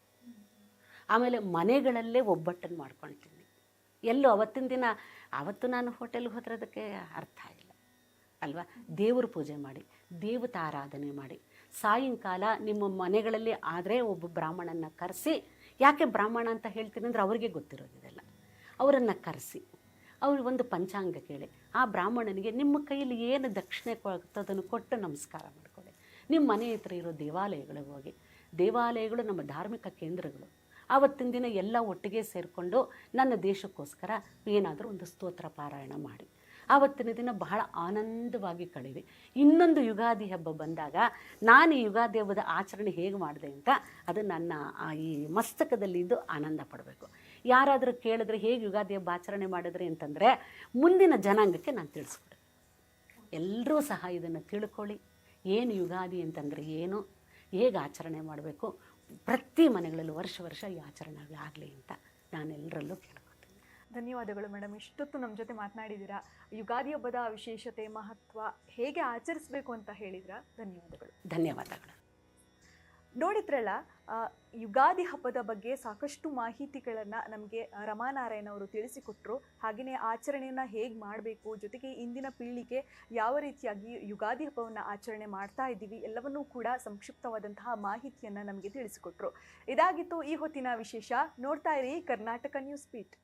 S2: ಆಮೇಲೆ ಮನೆಗಳಲ್ಲೇ ಒಬ್ಬಟ್ಟನ್ನು ಮಾಡ್ಕೊಳ್ತೀನಿ. ಎಲ್ಲೋ ಅವತ್ತಿನ ದಿನ, ಅವತ್ತು ನಾನು ಹೋಟೆಲ್ಗೆ ಹೋದ್ರದಕ್ಕೆ ಅರ್ಥ ಇಲ್ಲ ಅಲ್ವಾ? ದೇವ್ರ ಪೂಜೆ ಮಾಡಿ, ದೇವತಾ ಆರಾಧನೆ ಮಾಡಿ. ಸಾಯಂಕಾಲ ನಿಮ್ಮ ಮನೆಗಳಲ್ಲಿ ಆದರೆ ಒಬ್ಬ ಬ್ರಾಹ್ಮಣನ ಕರೆಸಿ. ಯಾಕೆ ಬ್ರಾಹ್ಮಣ ಅಂತ ಹೇಳ್ತೀನಿ ಅಂದರೆ ಅವ್ರಿಗೆ ಗೊತ್ತಿರೋದಿದೆಲ್ಲ. ಅವರನ್ನು ಕರೆಸಿ, ಅವ್ರಿಗೆ ಒಂದು ಪಂಚಾಂಗ ಕೇಳಿ, ಆ ಬ್ರಾಹ್ಮಣನಿಗೆ ನಿಮ್ಮ ಕೈಯಲ್ಲಿ ಏನು ದಕ್ಷಿಣೆ ಅದನ್ನು ಕೊಟ್ಟು ನಮಸ್ಕಾರ ಮಾಡಿಕೊಳ್ಳಿ. ನಿಮ್ಮ ಮನೆ ಹತ್ರ ಇರೋ ದೇವಾಲಯಗಳಿಗೆ ಹೋಗಿ. ದೇವಾಲಯಗಳು ನಮ್ಮ ಧಾರ್ಮಿಕ ಕೇಂದ್ರಗಳು. ಆವತ್ತಿನ ದಿನ ಎಲ್ಲ ಒಟ್ಟಿಗೆ ಸೇರಿಕೊಂಡು ನನ್ನ ದೇಶಕ್ಕೋಸ್ಕರ ಏನಾದರೂ ಒಂದು ಸ್ತೋತ್ರ ಪಾರಾಯಣ ಮಾಡಿ. ಆವತ್ತಿನ ದಿನ ಬಹಳ ಆನಂದವಾಗಿ ಕಳೀರಿ. ಇನ್ನೊಂದು ಯುಗಾದಿ ಹಬ್ಬ ಬಂದಾಗ ನಾನು ಈ ಯುಗಾದಿ ಹಬ್ಬದ ಆಚರಣೆ ಹೇಗೆ ಮಾಡಿದೆ ಅಂತ ಅದು ನನ್ನ ಈ ಮಸ್ತಕದಲ್ಲಿದ್ದು ಆನಂದ ಪಡಬೇಕು. ಯಾರಾದರೂ ಕೇಳಿದ್ರೆ ಹೇಗೆ ಯುಗಾದಿ ಹಬ್ಬ ಆಚರಣೆ ಮಾಡಿದ್ರಿ ಅಂತಂದರೆ ಮುಂದಿನ ಜನಾಂಗಕ್ಕೆ ನಾನು ತಿಳಿಸ್ಕೊಡೆ. ಎಲ್ಲರೂ ಸಹ ಇದನ್ನು ತಿಳ್ಕೊಳ್ಳಿ. ಏನು ಯುಗಾದಿ ಅಂತಂದರೆ ಏನು, ಹೇಗೆ ಆಚರಣೆ ಮಾಡಬೇಕು, ಪ್ರತಿ ಮನೆಗಳಲ್ಲೂ ವರ್ಷ ಈ ಆಚರಣೆಗಳಾಗಲಿ ಅಂತ ನಾನೆಲ್ಲರಲ್ಲೂ ಕೇಳ್ಕೊತೀನಿ.
S1: ಧನ್ಯವಾದಗಳು ಮೇಡಮ್. ಇಷ್ಟೊತ್ತು ನಮ್ಮ ಜೊತೆ ಮಾತನಾಡಿದ್ದೀರಾ. ಯುಗಾದಿ ಹಬ್ಬದ ವಿಶೇಷತೆ, ಮಹತ್ವ, ಹೇಗೆ ಆಚರಿಸಬೇಕು ಅಂತ ಹೇಳಿದ್ರ.
S2: ಧನ್ಯವಾದಗಳು.
S1: ನೋಡಿದ್ರಲ್ಲ, ಯುಗಾದಿ ಹಬ್ಬದ ಬಗ್ಗೆ ಸಾಕಷ್ಟು ಮಾಹಿತಿಗಳನ್ನು ನಮಗೆ ರಮಾನಾರಾಯಣ ಅವರು ತಿಳಿಸಿಕೊಟ್ರು. ಹಾಗೆಯೇ ಆಚರಣೆಯನ್ನು ಹೇಗೆ ಮಾಡಬೇಕು, ಜೊತೆಗೆ ಇಂದಿನ ಪೀಳಿಗೆ ಯಾವ ರೀತಿಯಾಗಿ ಯುಗಾದಿ ಹಬ್ಬವನ್ನು ಆಚರಣೆ ಮಾಡ್ತಾ ಇದ್ದೀವಿ ಎಲ್ಲವನ್ನೂ ಕೂಡ ಸಂಕ್ಷಿಪ್ತವಾದಂತಹ ಮಾಹಿತಿಯನ್ನು ನಮಗೆ ತಿಳಿಸಿಕೊಟ್ರು. ಇದಾಗಿತ್ತು ಈ ಹೊತ್ತಿನ ವಿಶೇಷ. ನೋಡ್ತಾ ಇರಿ ಕರ್ನಾಟಕ ನ್ಯೂಸ್ ಬೀಟ್.